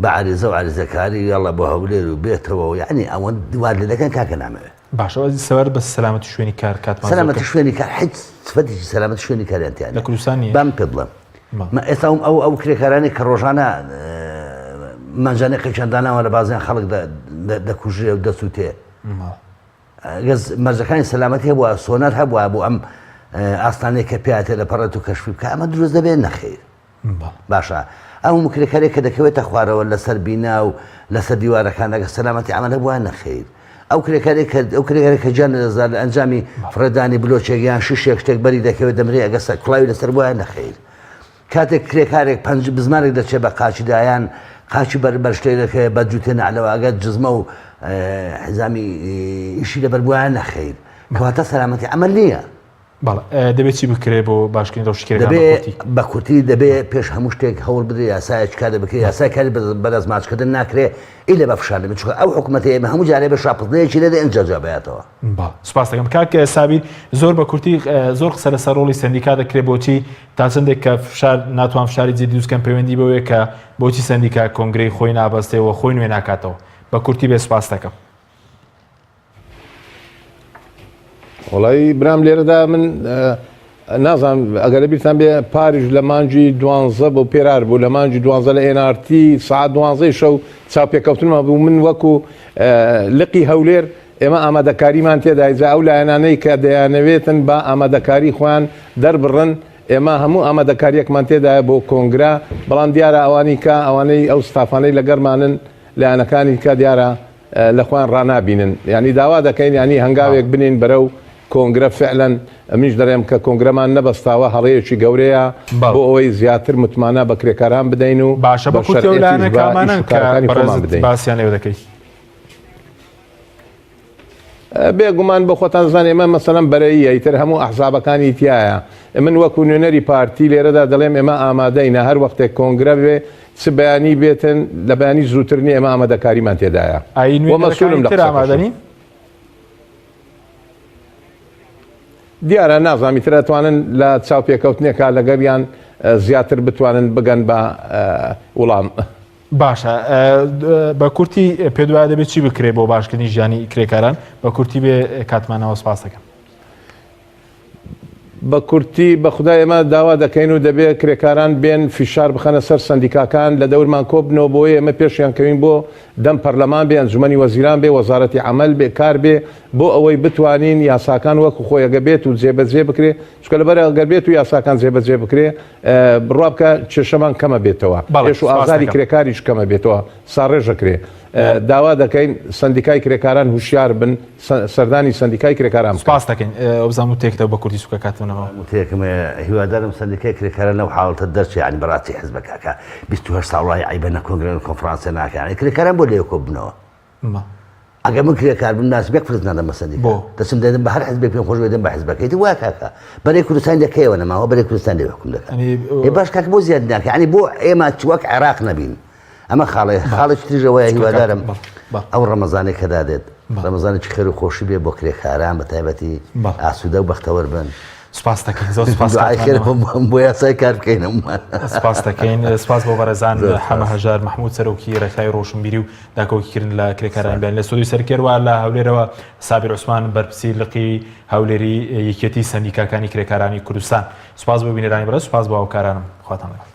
E: بە عریزە و عریزەکاری یاڵە بۆ هەولێر و بێتەوە و یعنی ئەوە دوار لەکەن کاکە نامەوێت
A: باشەوە سەوار بە سەلامەتی شوێنی کار کاتمان
E: سەلامەتی شوێنی کار هیچ سفەتێکی سەلامەتی شوێنی کاریانتیان
A: لە کوردستان نیە
E: بام پێ بڵێم ئێستا ئەو کرێکارانی کە ڕۆژانە مەنجانێکی چەندانەوە لە بازیان خەڵک دەکوژێ و دەسووتێ گەز مەرجەکانی سەلامەتی هەبووە سۆنەر هەبووە بۆ ئەم ئاستانەیە کە پێاتێ لە پەڕێت و کەشفی بکە ئەمە دروست دەبێت نەخیر باشە ئەو کرێکارێک کە دەکەوێتە خوارەوە لەسەر بینا و لەسەر دیوارەکانەکە سەلامەتی ئەمە بووە نەخیر ئەو کرێکارێک کە جان لەزار لە ئەنجامی فڕێدانی بلۆچێکیان شیشێک شتێک بەری دەکەوێت دەمرێ ئەگەس کڵاوی لەسەر بووە نەخیر کاتێک کرێکارێک بزمانێک دەچێت بە قاچیدایان قاچی بەرشتەی دەکەوێت بە جوتێ نعلەوە ئەگەر جزمە و حزامی ئیشی لەبەر بووە نەخیر کەواتە سەلامەتی ئەمە نییە
A: دەبێت چی بکرێ بۆ باشکردنی ڕۆژکردن
E: بە کورتی دەبێت پێش هەموو شتێک هەوڵ بدرێت یاسایەک کار بکرێت یاسای کاری بەدەستماچکردن ناکرێت ئیلە بە فشار دەبێت چونکە ئەو حکوومەتی ئێمە هەموو جارێ بە شاپڵنەیەکی لێدە ئەنجا بێتەوە
A: سوپاس دەکەم کاک سابیر زۆر بە کورتی زۆر قسە لەسەر ڕۆڵی سندیکا دەکرێت بۆچی تا چندێک کە فشار ناتوان فشاری جدی دووسکەم پەیوەندی بەوەیە کە بۆچی سندیکا کۆنگرەی خۆی نابەستێەوە خۆی نوێ ناکاتەوە بە کورتی بێ سوپاس دەکەم
F: وڵی برام لێرەدا من نازانم ئەگەر بیرتان بێ پاریژ لە مانجی 12 بۆ پێرار بوو لە مانجی 12 لە ئێنارتی سعات 12 شەو چاپێکەوتنمە بوو من وەکو لقی هەولێر ئێمە ئامادەکاریمان تێدایزە ئەو لایەنانەی کە دەیانەوێتن بە ئامادەکاری خۆیان دەربڕن ئێمە هەموو ئامادەکاریەکمان تێدایە بۆ کۆنگرا بەڵام دیارە ئەوانی کە ئەوانەی ئەو ستافانەی لەگەرمانن لایەنەکانی کە دیارە لە خۆیان ڕنابینن ینی داوا دەکەین ینی هەنگاوێک بنین بەرەو کۆنگرە فعلەن ئەمیش دەڕێم کە کۆنگرەمان نەبەستاوە هەڵەیەکی گەورەیە بۆ ئەوەی زیاتر متمانە بە کرێکاران بدەین و
A: باشە بە کورتەکانی باسییان لێ دەکەیت
F: بێگومان بە خۆتان زان ئێمە مەسەلەن بەرەیە ئیتر هەموو ئەحزابەکانی تایە من وەکو نوێنەری پارتی لێرەدا دەڵێم ئێمە ئامادەینە هەر وەختێک کۆنگرە بێ چ بەیانی بێتن لە بەیانی زووترنی ئێمە ئامادەکاریمان تێدایە
A: وەمەسولم لە ئامادەنی
F: دیارە نازانمیتر ئەتوانن لە چاوپێکەوتنێکە لەگەریان زیاتر بتوانن بگەن بە وڵام
A: باشە بە کورتی پێدوایە دەبێت چی بکرێت بۆ باشکردنی ژیانی کرێکاران بە کورتی بێ کاتمانەوە سپاس دەکەم
F: بە کورتی بە خدای ئێمە داوا دەکەین و دەبێت کرێکاران بێن فیشار بخەنە سەر سندیکاکان لە دەورمان کۆبنەوە بۆی ئێمە پێشیان کەوین بۆ دەم پەرلەمان بێ ئەنجومەنی وەزیران بێ وەزارەتی عەمەل بێ کار بێ بۆ ئەوەی بتوانین یاساکان وەکو خۆیەگە بێت و جێبەجێ بکرێ چکە لەبەر ئەگەر بێت و یاساکان جێبەجێ بکرێ بڕوا بکە کێشەمان کەمە بێتەوە پێش و ئازاری کرێکاریش کەمە بێتەوە ساڕێژەکرێ داوا دەکەین سندیکای کرێکاران هوشیار بن سەردانی سندیکای کرێکاران
A: سپاس دەکەین بزانم و تێکتەوە بە کوردی سوکە کاتونەوە
E: تێکم هیوادارم سندیکای کرێکارە لەو حاڵەتە دەرچێ ینی بەڕاستی حزبەکە 28 ساڵای عیبە نە کۆنگرە کۆنفرانسە ناکەیان کرێکاران بۆ لێ کۆبنەوە ئەگەر من کرێکار بم ناسبێک فرز نادەم بە سندیکا دەچم دەدەم بە هەر حزبێک پێم خۆش دەدەم بە حزبەکەیت وا کاکە بەرەی کوردستان دەکەیەوە نەماوە بەرەی کوردستان لێ حکوم دەکەن باش کاک بۆ زیاد ناکە ینی بۆ ئێمە وەک عێراق نەبین ئەمە خاڵێک تریژەوەی هیوادارم ئەو ڕەمەزانێک کە دادێت ڕەمەزانێکی خێر و خۆشی بێ بۆ کرێکاران بە تایبەتی ئاسوودە و بەختەوەر بن
A: سپاس دەکەین زۆر سپاس
E: بۆ یاسای کار بکەین
A: سپاس دەکەین سپاس بۆ بەڕێزان حەمە هەژار محمود سەرۆکی ڕێکخراوی ڕۆشنبیری و داکۆکیکردن لە کرێکاران بیان لە سودی سەرکێوە لە هەولێرەوە سابیر عوسمان بەرپرسی لقی هەولێری یەکێتی سەندیکاکانی کرێکارانی کوردستان سپاس بۆ بینەرانی بەڕێز سپاس بۆ هاوکارانم خواتان